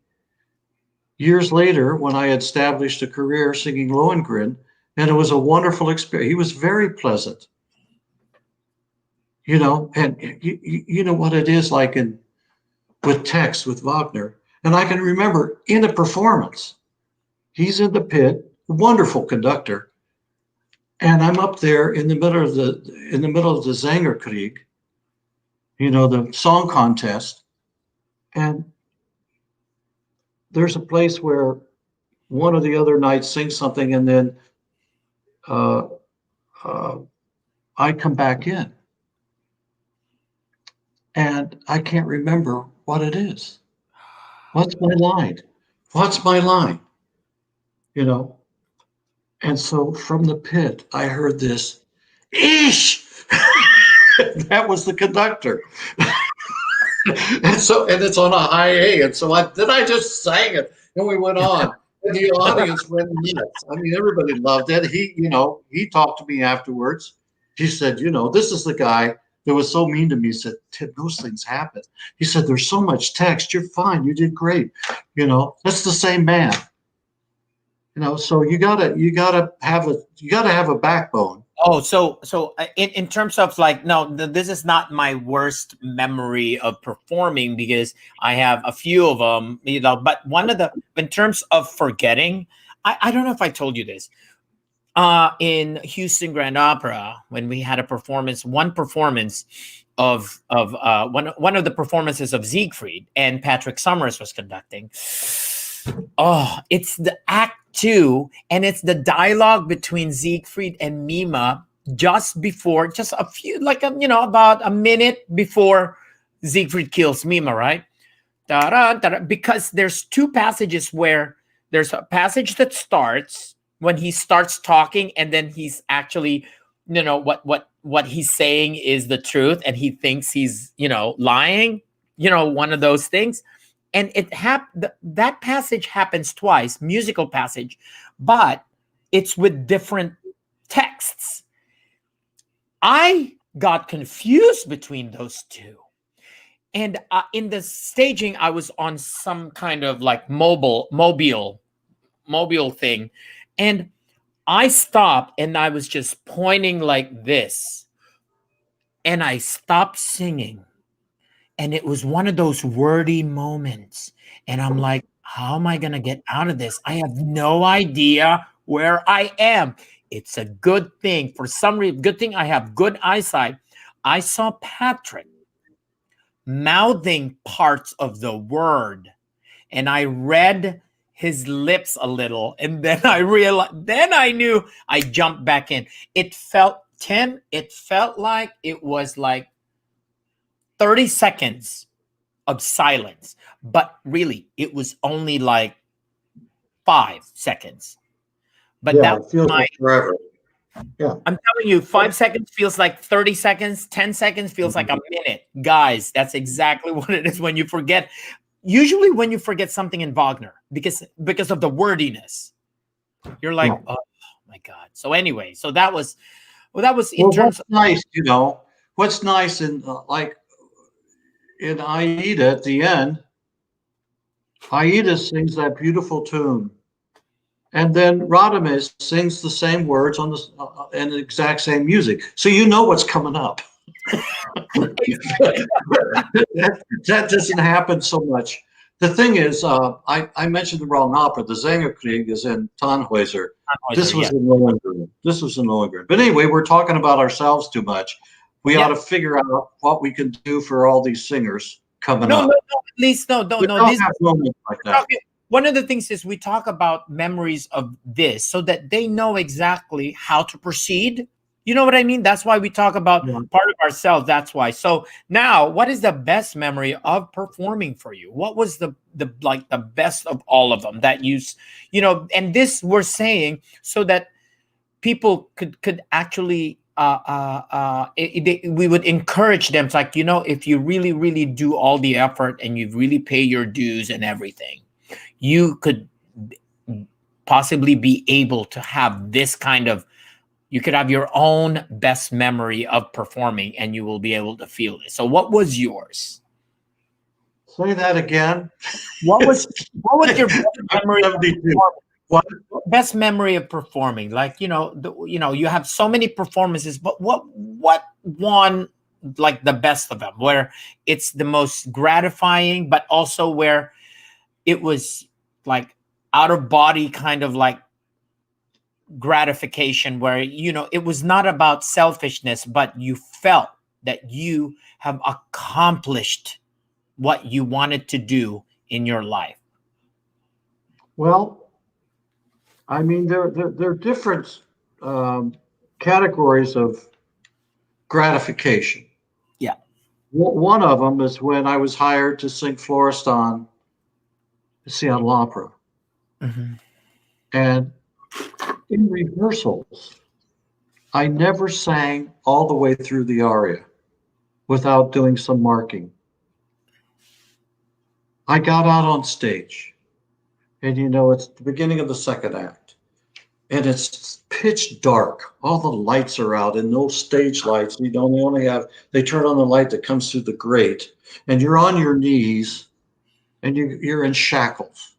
years later when I had established a career singing Lohengrin, and it was a wonderful experience. He was very pleasant. And you know what it is like with Tex, with Wagner. And I can remember in a performance, he's in the pit, wonderful conductor. And I'm up there in the middle of the Sängerkrieg, the song contest. And there's a place where one of the other knights sings something, and then I come back in. And I can't remember what it is. What's my line? What's my line? And so from the pit, I heard this, Ish! That was the conductor. and it's on a high A. And so I just sang it, and we went on. And the audience went nuts. I mean, everybody loved it. He talked to me afterwards. He said, this is the guy that was so mean to me. He said, Tim, those things happen. He said, there's so much text. You're fine. You did great. That's the same man. So you gotta have a backbone. Oh, so in terms of like, no, this is not my worst memory of performing because I have a few of them, but in terms of forgetting, I don't know if I told you this. In Houston Grand Opera, when we had one performance of one of the performances of Siegfried, and Patrick Summers was conducting. Oh, it's the act 2, and it's the dialogue between Siegfried and Mima just before, just a few, like about a minute before Siegfried kills Mima, right? Da-da, da-da, because there's two passages where there's a passage that starts when he starts talking, and then he's actually, what he's saying is the truth, and he thinks he's lying, one of those things. And that passage happens twice, musical passage, but it's with different texts. I got confused between those two. And in the staging, I was on some kind of like mobile thing. And I stopped and I was just pointing like this. And I stopped singing. And it was one of those wordy moments. And I'm like, how am I going to get out of this? I have no idea where I am. It's a good thing. For some reason, good thing I have good eyesight. I saw Patrick mouthing parts of the word, and I read his lips a little, and then I realized, then I knew. I jumped back in. It felt like it was like 30 seconds of silence, but really it was only like 5 seconds. But that was feels like forever. Yeah. I'm telling you, 5 seconds feels like 30 seconds. 10 seconds feels like a minute. Guys, that's exactly what it is when you forget. Usually when you forget something in Wagner, because of the wordiness, you're like, oh my God. So anyway, so that was in terms of nice, what's nice in in Aida at the end, Aida sings that beautiful tune. And then Radames sings the same words on and the exact same music. So you know what's coming up. that doesn't happen so much. The thing is, I mentioned the wrong opera. The Sängerkrieg is in Tannhäuser. This was in Lohengrin. But anyway, we're talking about ourselves too much. We ought to figure out what we can do for all these singers coming up. No, at least no. This have moments like that. One of the things is we talk about memories of this so that they know exactly how to proceed. You know what I mean? That's why we talk about part of ourselves. That's why. So now, what is the best memory of performing for you? What was the best of all of them that and this we're saying so that people could actually we would encourage them. It's like, if you really, really do all the effort and you really pay your dues and everything, you could possibly be able to have this kind of, you could have your own best memory of performing and you will be able to feel it. So what was yours? Say that again. What was your best memory of performing? Best memory of performing? Like, you have so many performances, but what one, like the best of them, where it's the most gratifying, but also where it was like out of body kind of like gratification, where it was not about selfishness, but you felt that you have accomplished what you wanted to do in your life? Well, I mean, there are different categories of gratification. Yeah. One of them is when I was hired to sing Florestan at Seattle Opera. Mm-hmm. And in rehearsals, I never sang all the way through the aria without doing some marking. I got out on stage, and it's the beginning of the second act, and it's pitch dark. All the lights are out, and no stage lights. They turn on the light that comes through the grate, and you're on your knees, and you're in shackles.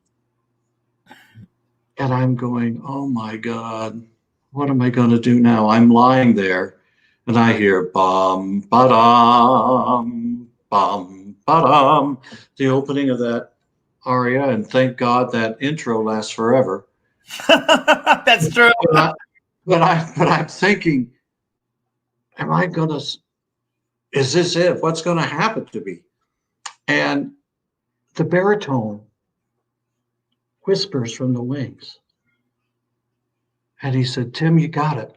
And I'm going, oh my God, what am I going to do now? I'm lying there, and I hear bum, ba-dum, bum, ba-dum, the opening of that aria, and thank God that intro lasts forever. That's true. But I'm thinking, is this it? What's going to happen to me? And the baritone whispers from the wings. And he said, Tim, you got it.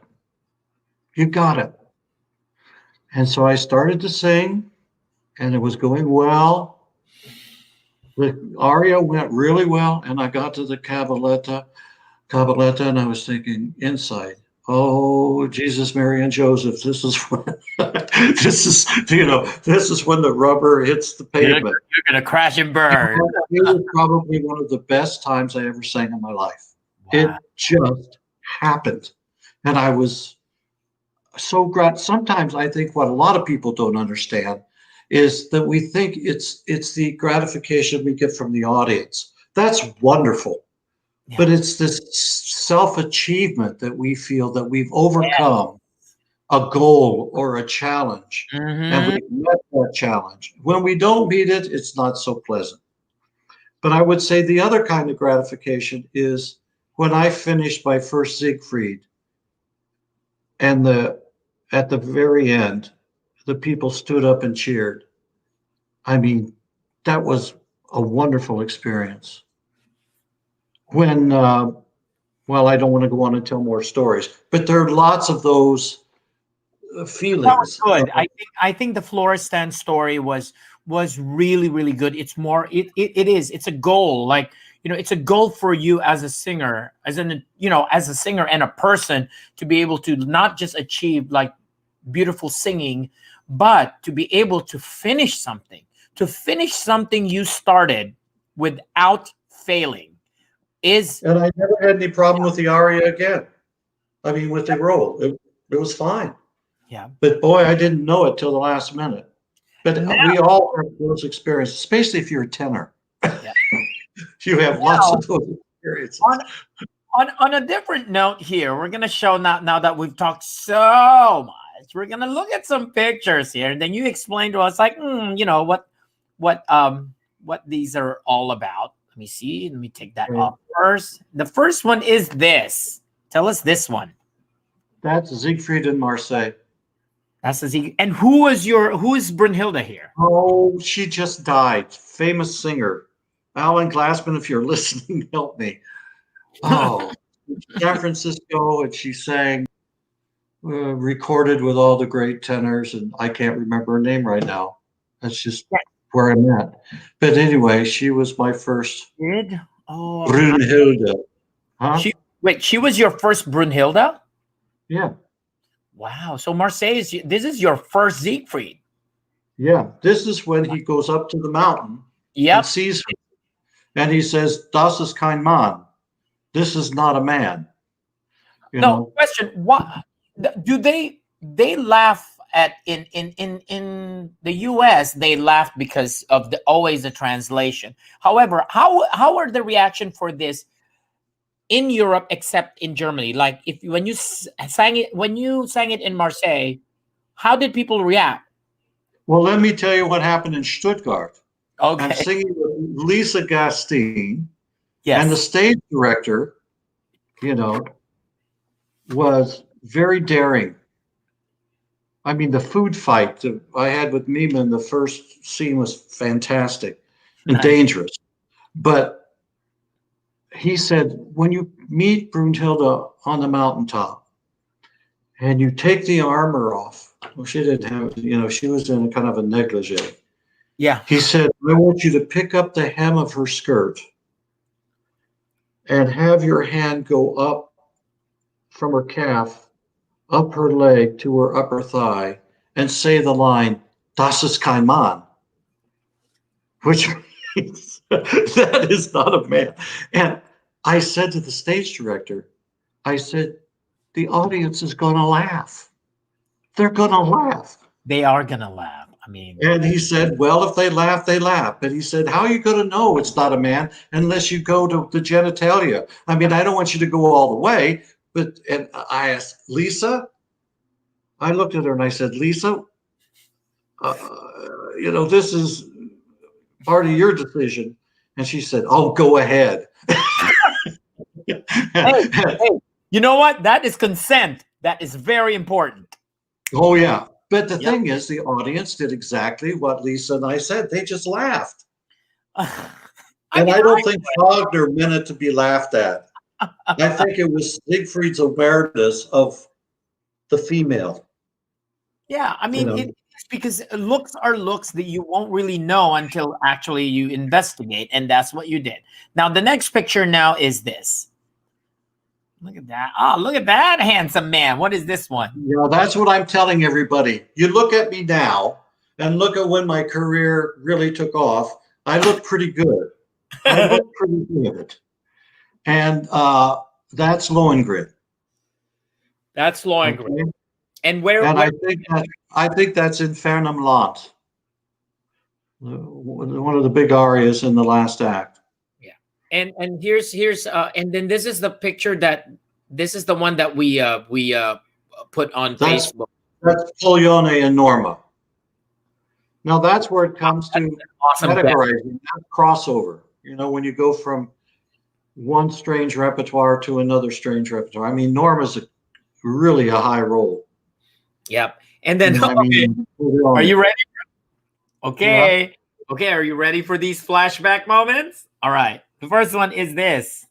You got it. And so I started to sing, and it was going well. The aria went really well, and I got to the cabaletta, and I was thinking inside, oh, Jesus, Mary, and Joseph, this is when, this is when the rubber hits the pavement. You're gonna crash and burn. It was probably one of the best times I ever sang in my life. Wow. It just happened, and I was so glad. Sometimes I think what a lot of people don't understand is that we think it's the gratification we get from the audience. That's wonderful. Yeah. But it's this self-achievement that we feel that we've overcome a goal or a challenge, and we've met that challenge. When we don't meet it, it's not so pleasant. But I would say the other kind of gratification is when I finished my first Siegfried, and at the very end, the people stood up and cheered. I mean, that was a wonderful experience. When, well, I don't want to go on and tell more stories, but there are lots of those feelings. That was good. I think the Florestan story was really, really good. It's more, it's a goal. Like, it's a goal for you as a singer, as a singer and a person, to be able to not just achieve like beautiful singing, but to be able to finish something you started without failing. And I never had any problem with the aria again. I mean, with the role, it was fine. Yeah. But boy, I didn't know it till the last minute. But we all have those experiences, especially if you're a tenor. Yeah. You have lots of those experiences. On a different note here, we're going to show now that we've talked so much, we're going to look at some pictures here, and then you explain to us like, what these are all about. Let me see. Let me take that off first. The first one is this. Tell us this one. That's Siegfried in Marseille. That's the Siegfried. And who is Brunhilde here? Oh, she just died. Famous singer. Alan Glassman, if you're listening, help me. Oh, San Francisco, and she sang, recorded with all the great tenors, and I can't remember her name right now. That's just where I'm at. But anyway, she was my first Brunhilde. Huh? She was your first Brunhilde? Yeah. Wow. So Marseille, this is your first Siegfried. Yeah. This is when he goes up to the mountain and sees her. And he says, "Das ist kein Mann." This is not a man. Question. What do they laugh at in the US? They laugh because of always the translation. However, how are the reaction for this in Europe except in Germany? Like when you sang it in Marseille, how did people react? Well, let me tell you what happened in Stuttgart. Okay. I'm singing with Lisa Gastine. Yes. And the stage director, was very daring. I mean, the food fight that I had with Mima in the first scene was fantastic and dangerous. But he said, when you meet Brunhilde on the mountaintop and you take the armor off, well, she didn't have, she was in a kind of a negligee. Yeah. He said, I want you to pick up the hem of her skirt and have your hand go up from her calf, up her leg to her upper thigh, and say the line, "Das ist kein Mann," which means that is not a man. And I said to the stage director, I said, the audience is going to laugh. They're going to laugh. They are going to laugh. I mean, and he said, well, if they laugh, they laugh. But he said, how are you going to know it's not a man unless you go to the genitalia? I mean, I don't want you to go all the way. And I asked Lisa, I looked at her and I said, Lisa, this is part of your decision. And she said, oh, go ahead. hey, you know what? That is consent. That is very important. Oh, yeah. But the thing is, the audience did exactly what Lisa and I said. They just laughed. I don't think Wagner meant it to be laughed at. I think it was Siegfried's awareness of the female. Yeah, I You mean, know, it's because looks are looks that you won't really know until actually you investigate, and that's what you did. Now, the next picture now is this. Look at that. Oh, look at that handsome man. What is this one? you know, that's what I'm telling everybody. You look at me now and look at when my career really took off. I look pretty good. I look pretty good. And that's Lohengrin. That's Lohengrin. Okay? And where? And where I think that's Infernum Lant, one of the big arias in the last act. and here's and then this is the picture this is the one that we put on That's Facebook. that's Pollione and Norma. Now that's where it comes to Awesome. categorizing, that crossover. You know, when you go from one strange repertoire to another strange repertoire. I mean, Norma's really a high role. Yep. And then, You know, I mean, are you ready? Okay. Yeah. Okay. Are you ready for these flashback moments? All right. The first one is this.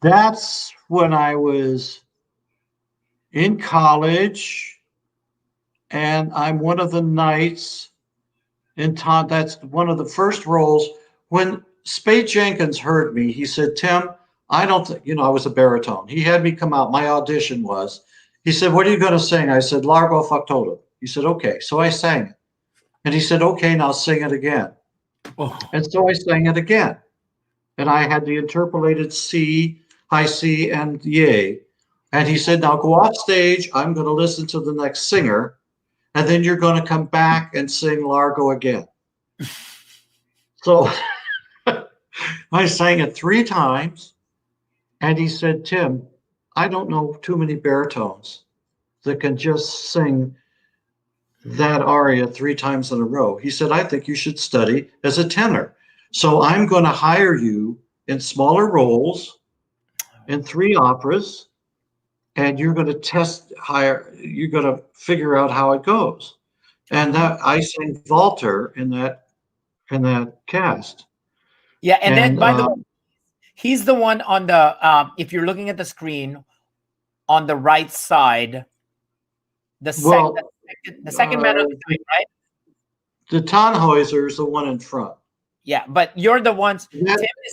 That's when I was in college, and I'm one of the knights in Todd. That's one of the first roles. When Spade Jenkins heard me, he said, Tim, I don't, you know, I was a baritone. He had me come out. My audition was, he said, what are you going to sing? I said, Largo Factotum. He said, okay. So I sang it. And he said, okay, now sing it again. Oh. And so I sang it again. And I had the interpolated C, high C, and yay. And he said, now go off stage. I'm going to listen to the next singer. And then you're going to come back and sing Largo again. So I sang it 3 times. And he said, Tim, I don't know too many baritones that can just sing that aria 3 times in a row. He said, I think you should study as a tenor. So I'm going to hire you in smaller roles in 3 operas, and you're going to you're going to figure out how it goes. And that I sang Walter in that cast. Yeah, and then by the way, he's the one on the if you're looking at the screen on the right side, the second man on the screen, right? The Tannhäuser is the one in front. Yeah, but you're the ones.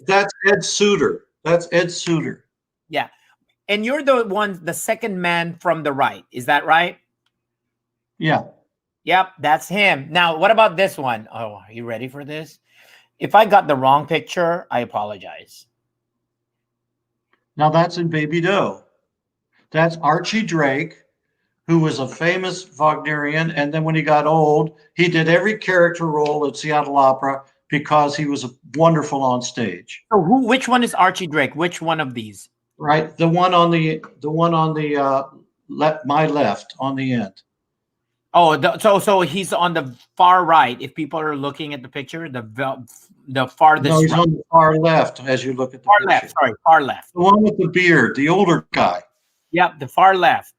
That's Ed Suter. That's Ed Suter. Yeah, and you're the one, the second man from the right. Is that right? Yeah. Yep, that's him. Now, what about this one? Oh, are you ready for this? If I got the wrong picture, I apologize. Now that's in Baby Doe. That's Archie Drake, who was a famous Wagnerian. And then when he got old, he did every character role at Seattle Opera because he was wonderful on stage. So which one is Archie Drake? Which one of these? Right, the one on the my left on the end. Oh, so he's on the far right. If people are looking at the picture, the farthest. No, he's right. on the far left as you look at the Far picture. left. Sorry, far left. The one with the beard, the older guy. Yep, the far left.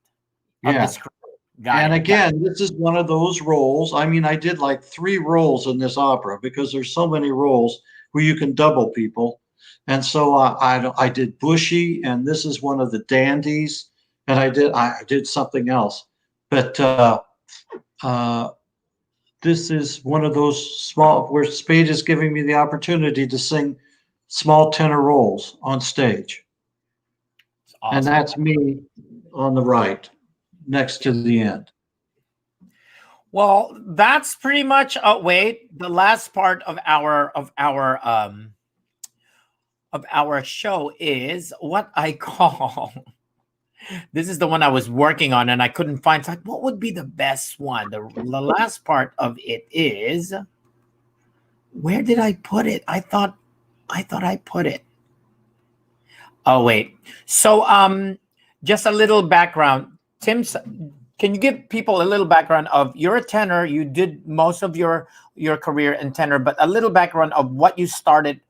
Of Yeah. the screen. Got And it. again, this is one of those roles. I mean, I did like 3 roles in this opera because there's so many roles where you can double people. And so I did Bushy, and this is one of the dandies, and I did something else. But this is one of those small where Spade is giving me the opportunity to sing small tenor roles on stage. Awesome. And that's me on the right, next to the end. Well, that's pretty much wait, the last part of our show is what I call this is the one I was working on and I couldn't find. It's like, what would be the best one? The last part of it is, where did I put it? I thought I put it. Oh wait. So just a little background. Tim, can you give people a little background of, you're a tenor, you did most of your career in tenor, but a little background of what you started.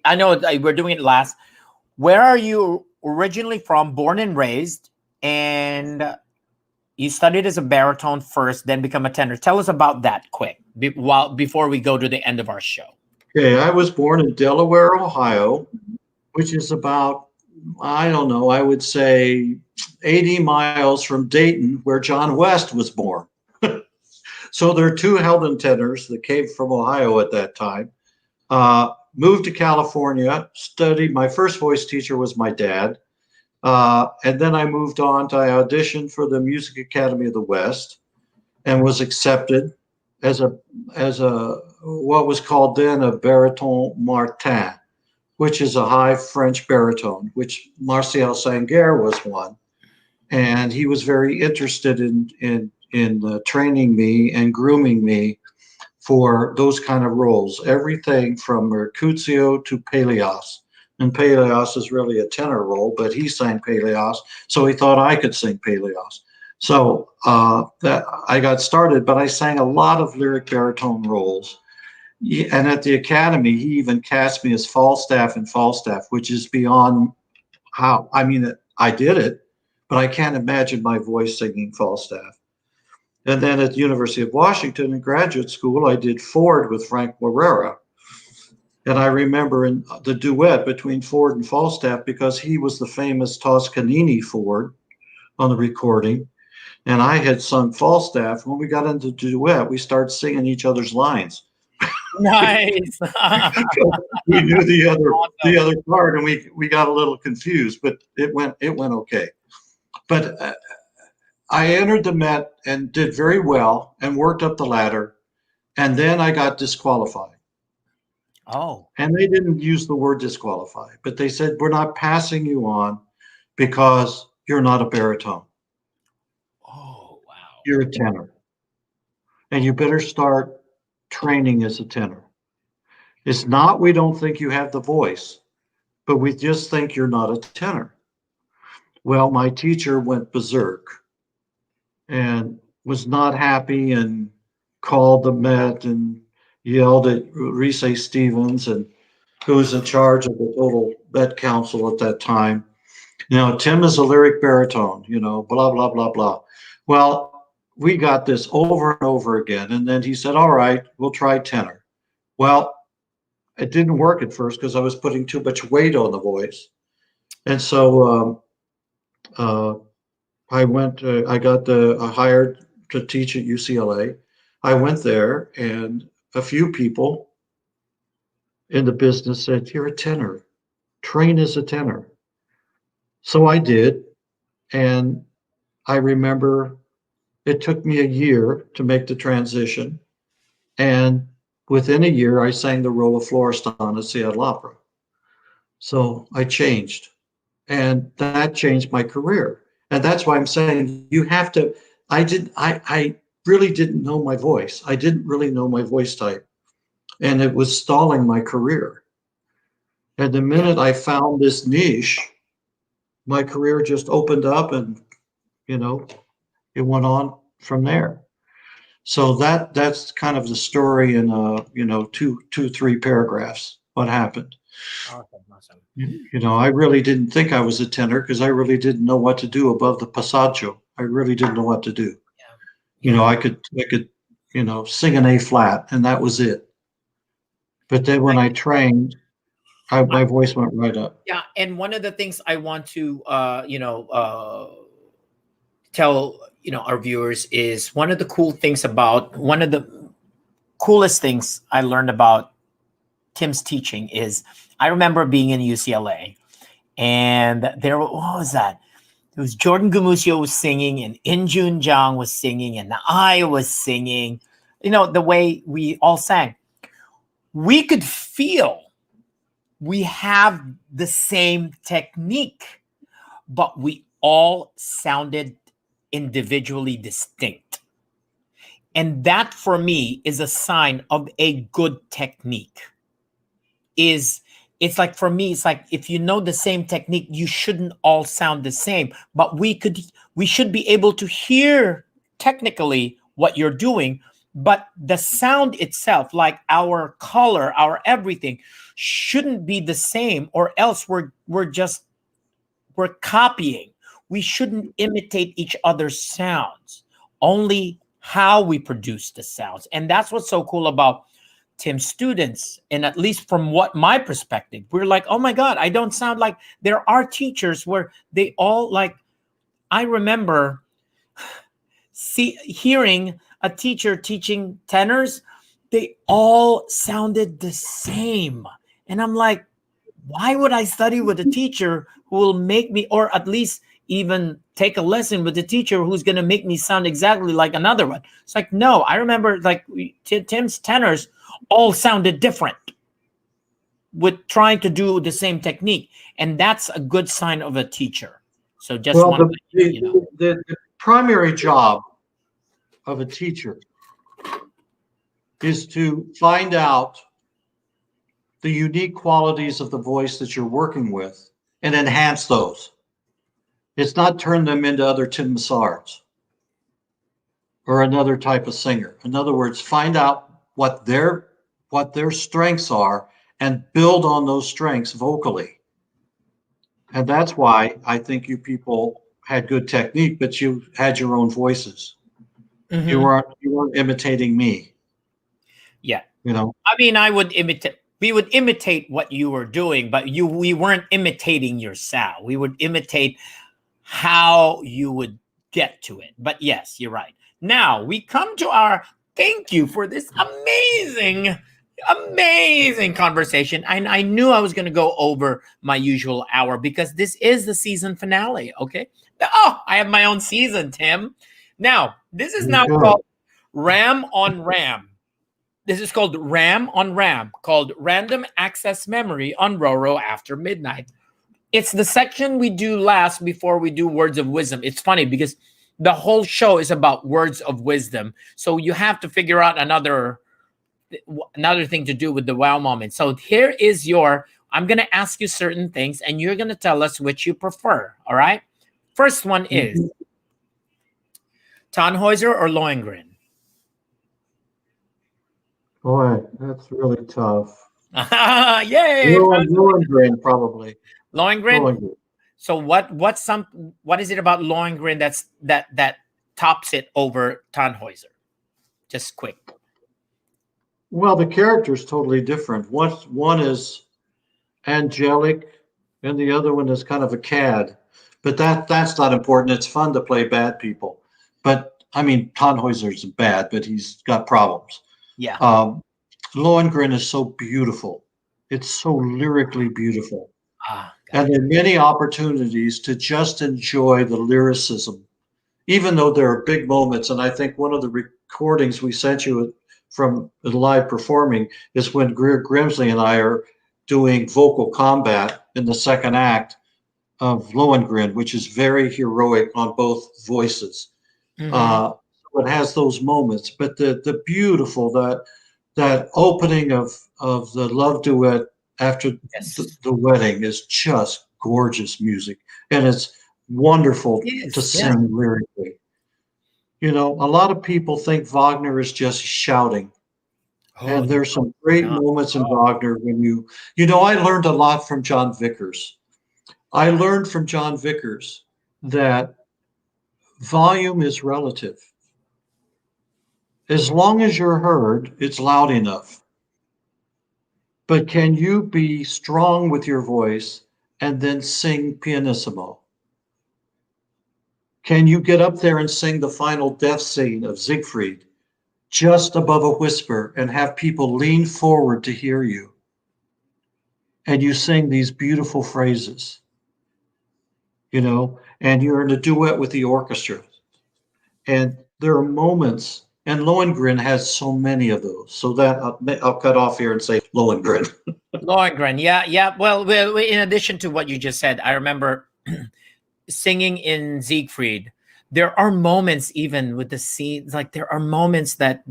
I know we're doing it last. Where are you originally from, born and raised, and you studied as a baritone first, then become a tenor. Tell us about that quick, before we go to the end of our show. Okay, I was born in Delaware, Ohio, which is about, I don't know, I would say 80 miles from Dayton, where John West was born. So there are two Heldon tenors that came from Ohio at that time. Moved to California, studied. My first voice teacher was my dad. And then I moved on to, I auditioned for the Music Academy of the West and was accepted as a what was called then a baritone Martin, which is a high French baritone, which Martial Sanguer was one. And he was very interested in training me and grooming me for those kind of roles, everything from Mercutio to Peleas. And Peleas is really a tenor role, but he sang Peleas, so he thought I could sing Peleas. So that I got started, but I sang a lot of lyric baritone roles. And at the Academy, he even cast me as Falstaff in Falstaff, which is beyond how, I mean, I did it, but I can't imagine my voice singing Falstaff. And then at the University of Washington in graduate school, I did Ford with Frank Morera. And I remember in the duet between Ford and Falstaff, because he was the famous Toscanini Ford on the recording, and I had sung Falstaff. When we got into the duet, we started singing each other's lines. Nice. We knew the other part, and we got a little confused, but it went okay. But I entered the Met and did very well and worked up the ladder, and then I got disqualified. Oh. And they didn't use the word disqualify, but they said, we're not passing you on because you're not a baritone. Oh, wow. You're a tenor. And you better start training as a tenor. It's not we don't think you have the voice, but we just think you're not a tenor. Well, my teacher went berserk and was not happy and called the Met and yelled at Reese Stevens, and who was in charge of the total Met Council at that time. Tim is a lyric baritone, blah, blah, blah, blah. Well, we got this over and over again. And then he said, all right, we'll try tenor. Well, it didn't work at first because I was putting too much weight on the voice. And so I got hired to teach at UCLA. I went there, and a few people in the business said, you're a tenor, train as a tenor. So I did. And I remember it took me a year to make the transition. And within a year, I sang the role of Florestan at Seattle Opera. So I changed, and that changed my career. And that's why I'm saying you have to, I really didn't know my voice. I didn't really know my voice type, and it was stalling my career. And the minute I found this niche, my career just opened up, and it went on from there. So that's kind of the story in two, 3 paragraphs, what happened. Awesome. I really didn't think I was a tenor because I really didn't know what to do above the passaggio. I really didn't know what to do. Yeah. I could sing an A flat, and that was it. But then when I trained, my voice went right up. Yeah, and one of the things I want to tell our viewers is one of the coolest things I learned about Tim's teaching is I remember being in UCLA, and what was that? It was Jordan Gumucio was singing, and Injun Jang was singing, and I was singing. The way we all sang, we could feel we have the same technique, but we all sounded individually distinct. And that for me is a sign of a good technique. It's like, for me, it's like, if you know the same technique, you shouldn't all sound the same, but we should be able to hear technically what you're doing, but the sound itself, like our color, our everything, shouldn't be the same, or else we're copying. We shouldn't imitate each other's sounds, only how we produce the sounds. And that's what's so cool about Tim's students. And at least from my perspective, we're like, oh my God, I don't sound like. There are teachers where they all like I remember hearing a teacher teaching tenors, they all sounded the same. And I'm like, why would I study with a teacher who will make me, or at least even take a lesson with a teacher who's going to make me sound exactly like another one? It's like, no, I remember like Tim's tenors all sounded different with trying to do the same technique. And that's a good sign of a teacher. So just Well, want to, you know. the primary job of a teacher is to find out the unique qualities of the voice that you're working with and enhance those. It's not turn them into other Tim Massards or another type of singer. In other words, find out what their strengths are and build on those strengths vocally. And that's why I think you people had good technique, but you had your own voices. Mhm. You weren't imitating me. Yeah. You know. I mean, we would imitate what you were doing, but we weren't imitating your sound. We would imitate how you would get to it. But yes, you're right. Now we come to our thank you for this amazing conversation. I knew I was going to go over my usual hour because this is the season finale. Okay. Oh, I have my own season, Tim. Now, this is now called Ram on Ram. This is called Ram on Ram, called Random Access Memory on Roro After Midnight. It's the section we do last before we do Words of Wisdom. It's funny because the whole show is about words of wisdom. So you have to figure out another thing to do with the wow moment. So here is I'm going to ask you certain things and you're going to tell us which you prefer. All right. First one is Tannhäuser or Lohengrin? Boy, that's really tough. Yay! Lohengrin, probably. Lohengrin. So what is it about Lohengrin that tops it over Tannhäuser? Just quick. Well, the character is totally different. One is angelic, and the other one is kind of a cad. But that's not important. It's fun to play bad people. But I mean, Tannhäuser's bad, but he's got problems. Yeah. Lohengrin is so beautiful. It's so lyrically beautiful. And it. there are many opportunities to just enjoy the lyricism, even though there are big moments. And I think one of the recordings we sent you from the live performing is when Greer Grimsley and I are doing vocal combat in the second act of Lohengrin, which is very heroic on both voices. So it has those moments, but the beautiful, that opening of the love duet after the wedding is just gorgeous music, and it's wonderful to sing lyrically. You know, a lot of people think Wagner is just shouting, and there's some great moments in Wagner when you know, I learned a lot from John Vickers. I learned from John Vickers that volume is relative. As long as you're heard, it's loud enough. But can you be strong with your voice and then sing pianissimo? Can you get up there and sing the final death scene of Siegfried just above a whisper and have people lean forward to hear you? And you sing these beautiful phrases, you know, and you're in a duet with the orchestra. And there are moments, and Lohengrin has so many of those. So that I'll cut off here and say Lohengrin. Lohengrin, yeah. Well, in addition to what you just said, I remember singing in Siegfried. There are moments, even with the scenes, like there are moments that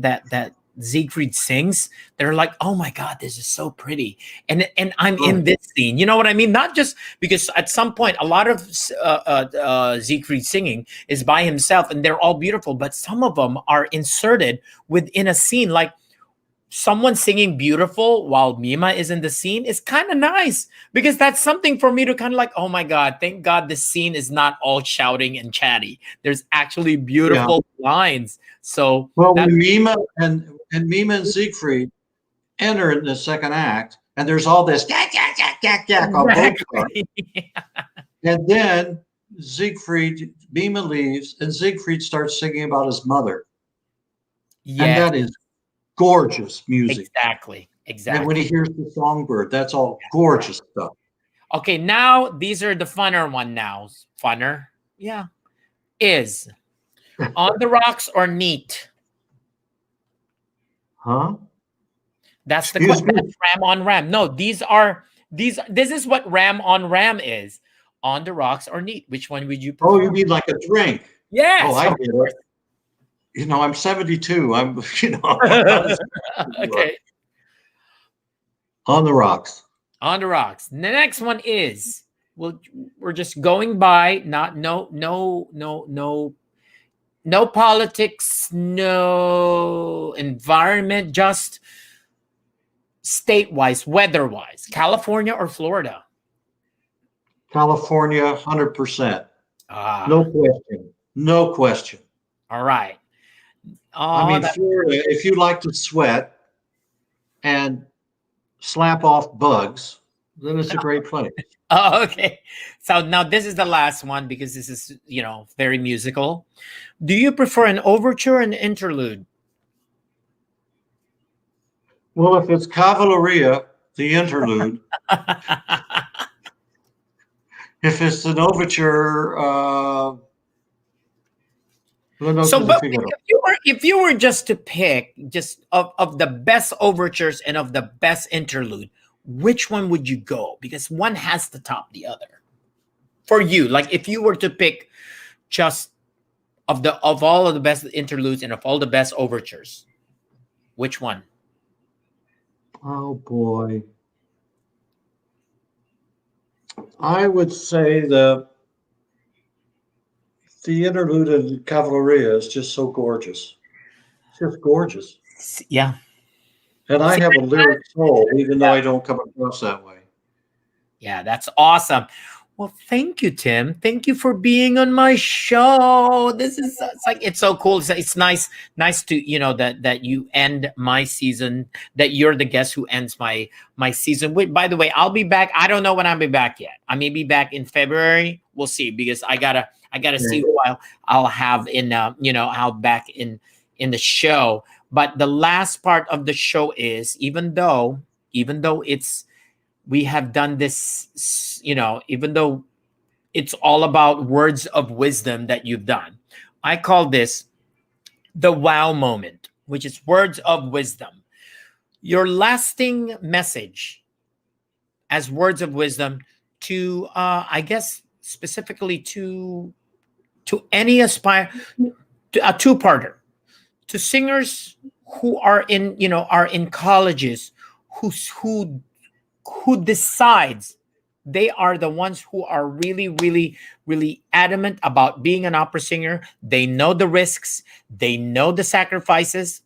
Siegfried sings. They're like, oh my God, this is so pretty, and I'm in this scene. You know what I mean? Not just because at some point a lot of Siegfried singing is by himself, and they're all beautiful, but some of them are inserted within a scene, like someone singing beautiful while Mima is in the scene is kind of nice, because that's something for me to kind of like, oh my God, thank God this scene is not all shouting and chatty. There's actually beautiful lines. So when Mima and Siegfried enter in the second act, and there's all this yak, yak, yak, yak, yak on both sides. And then Siegfried, Bima leaves, and Siegfried starts singing about his mother. And Yeah, that is gorgeous music. exactly. And when he hears the songbird, that's all gorgeous stuff. Okay, now these are the funner one now. Funner. Yeah. Is On the Rocks or Neat? Huh? That's the Excuse question. me? That's Ram on Ram. No, this is what Ram on Ram is. On the Rocks or Neat? Which one would you prefer? Oh, you mean like a drink? Yes. Oh, I of get course. it. You know, I'm 72. I'm, you know, I'm not as- Okay. On the Rocks. On the Rocks. The next one is we're just going by, not no politics, no environment, just state-wise, weather-wise. California or Florida? California, 100%. Ah, No question. No question. all right. I Oh, mean, Florida, if you like to sweat and slap off bugs, then it's a great place. oh, okay. So now this is the last one because this is, very musical. Do you prefer an overture or an interlude? Well, if it's Cavalleria, the interlude, if it's an overture, So, but if you were just to pick just of the best overtures and of the best interlude, which one would you go? Because one has to top the other. For you, like if you were to pick just of all of the best interludes and of all the best overtures, which one? Oh boy. I would say the interlude in Cavalleria is just so gorgeous. It's just gorgeous. Yeah. And I have a lyric soul, even though I don't come across that way. Yeah, that's awesome. Well, thank you, Tim. Thank you for being on my show. It's so cool. It's nice to that you end my season. That you're the guest who ends my season. Wait, by the way, I'll be back. I don't know when I'll be back yet. I may be back in February. We'll see because I gotta see who I'll have in how back in the show. But the last part of the show is even though we have done this, even though it's all about words of wisdom that you've done. I call this the wow moment, which is words of wisdom. Your lasting message as words of wisdom to, I guess, specifically to any a two-parter, to singers who are in colleges, who decides they are the ones who are really, really, really adamant about being an opera singer. They know the risks, they know the sacrifices,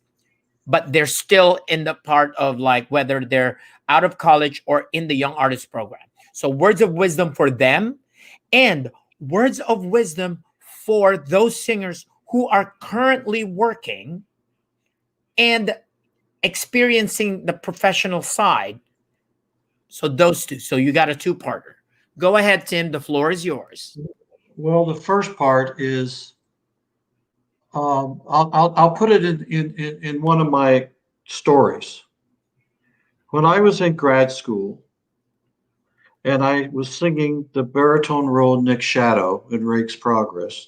but they're still in the part of like whether they're out of college or in the young artist program. So words of wisdom for them and words of wisdom for those singers who are currently working and experiencing the professional side. So those two. So you got a two-parter. Go ahead, Tim. The floor is yours. Well, the first part is I'll put it in one of my stories. When I was in grad school and I was singing the baritone role Nick Shadow in Rake's Progress,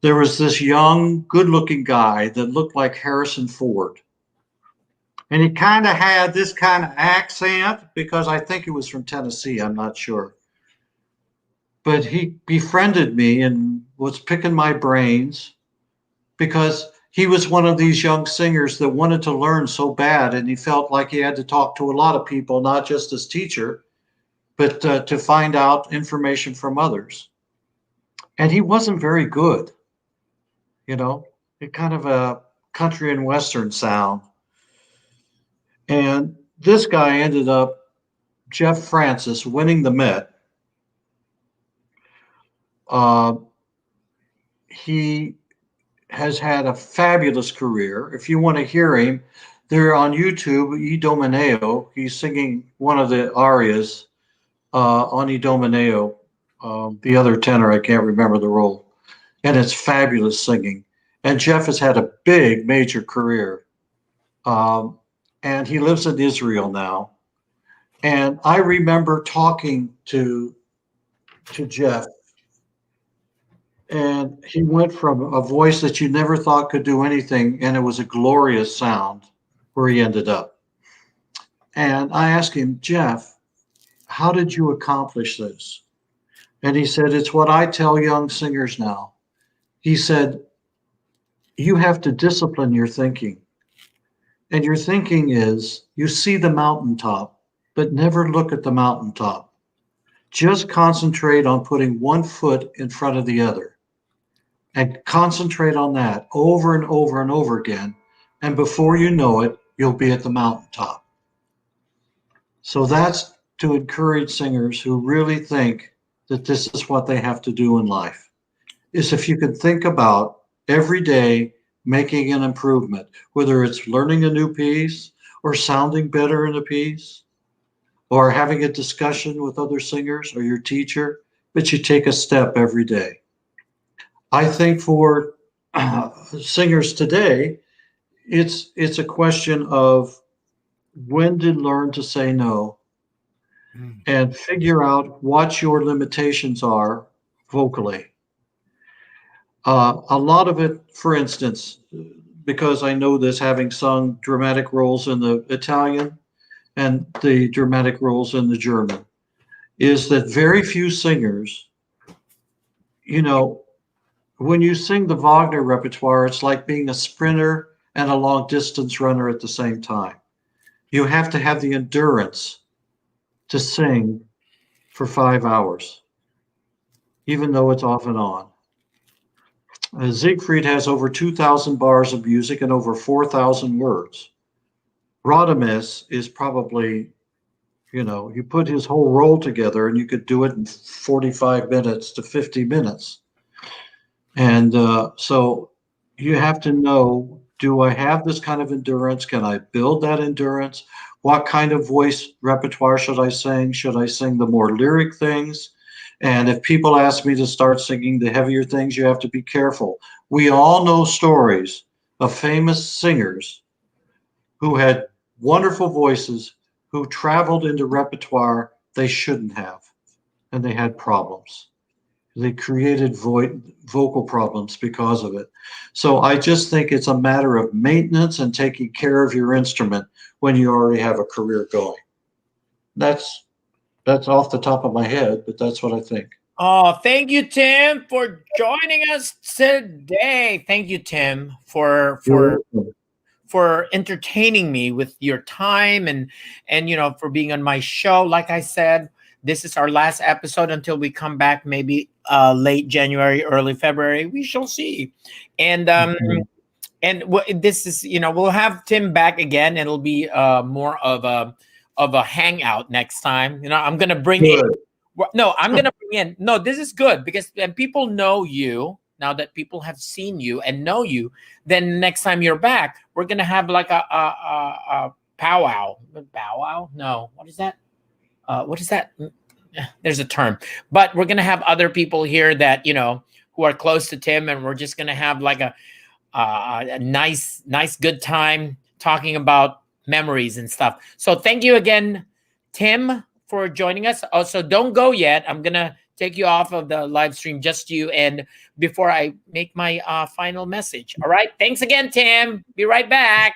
there was this young, good-looking guy that looked like Harrison Ford. And he kind of had this kind of accent because I think he was from Tennessee. I'm not sure. But he befriended me and was picking my brains because he was one of these young singers that wanted to learn so bad. And he felt like he had to talk to a lot of people, not just his teacher, but to find out information from others. And he wasn't very good. It kind of a country and Western sound. And this guy ended up, Jeff Francis, winning the Met. He has had a fabulous career. If you want to hear him, they're on YouTube, Idomeneo. He's singing one of the arias on Idomeneo the other tenor, I can't remember the role, and it's fabulous singing. And Jeff has had a big, major career, and he lives in Israel now. And I remember talking to Jeff, and he went from a voice that you never thought could do anything, and it was a glorious sound, where he ended up. And I asked him, Jeff, how did you accomplish this? And he said, it's what I tell young singers now. He said, you have to discipline your thinking. And your thinking is, you see the mountaintop, but never look at the mountaintop. Just concentrate on putting one foot in front of the other. And concentrate on that over and over and over again. And before you know it, you'll be at the mountaintop. So that's to encourage singers who really think that this is what they have to do in life. Is if you can think about every day making an improvement, whether it's learning a new piece or sounding better in a piece or having a discussion with other singers or your teacher, but you take a step every day. I think for singers today, it's a question of when to learn to say no and figure out what your limitations are vocally. A lot of it, for instance, because I know this, having sung dramatic roles in the Italian and the dramatic roles in the German, is that very few singers, when you sing the Wagner repertoire, it's like being a sprinter and a long distance runner at the same time. You have to have the endurance to sing for 5 hours, even though it's off and on. Siegfried has over 2,000 bars of music and over 4,000 words. Radames is probably, you put his whole role together and you could do it in 45 minutes to 50 minutes. And so you have to know, do I have this kind of endurance? Can I build that endurance? What kind of voice repertoire should I sing? Should I sing the more lyric things? And if people ask me to start singing the heavier things, you have to be careful. We all know stories of famous singers who had wonderful voices who traveled into repertoire they shouldn't have, and they had problems. They created vocal problems because of it. So I just think it's a matter of maintenance and taking care of your instrument when you already have a career going. That's off the top of my head, but that's what I think. Oh, thank you, Tim, for joining us today. Thank you, Tim, for entertaining me with your time and for being on my show. Like I said, this is our last episode until we come back, maybe late January, early February. We shall see. And this is, we'll have Tim back again. It'll be more of a hangout next time. I'm going to bring in. No, I'm going to bring in. No, this is good because when people know you, now that people have seen you and know you, then next time you're back, we're going to have like a powwow. Powwow? No. What is that? What is that? There's a term. But we're going to have other people here that, who are close to Tim, and we're just going to have like a nice, good time talking about memories and stuff. So thank you again, Tim, for joining us. Also, don't go yet. I'm going to take you off of the live stream, just you, and before I make my final message. All right. Thanks again, Tim. Be right back.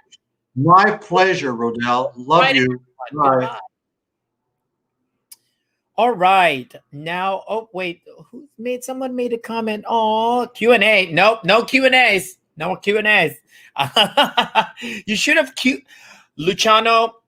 My pleasure, Rodell. Love you. Bye. All right. Now, oh, wait. Someone made a comment. Oh, Q&A. Nope. No Q&As. No Q&As. You should have Luciano,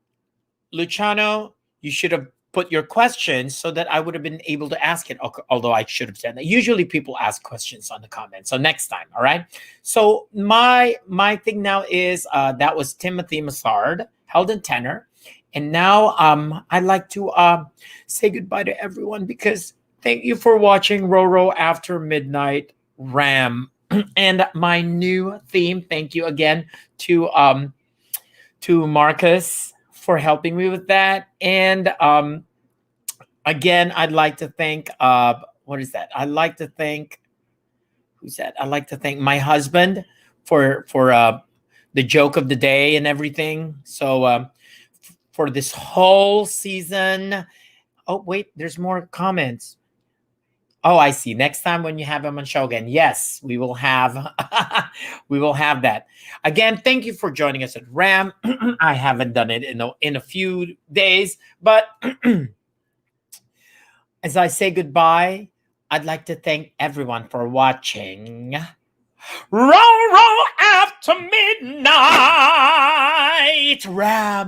you should have put your questions so that I would have been able to ask it, although I should have said that. Usually people ask questions on the comments. So next time, all right? So my thing now is that was Timothy Massard, held in tenor. And now I'd like to say goodbye to everyone because thank you for watching Roro After Midnight Ram. And my new theme, thank you again to Marcus for helping me with that. And again, I'd like to thank what is that? I'd like to thank, who's that? I'd like to thank my husband for the joke of the day and everything. So for this whole season. Oh, wait, there's more comments. Oh, I see. Next time when you have him on show again, yes, we will have we will have that. Again, thank you for joining us at RAM. I haven't done it in a few days, but as I say goodbye, I'd like to thank everyone for watching. Row, row after midnight, RAM.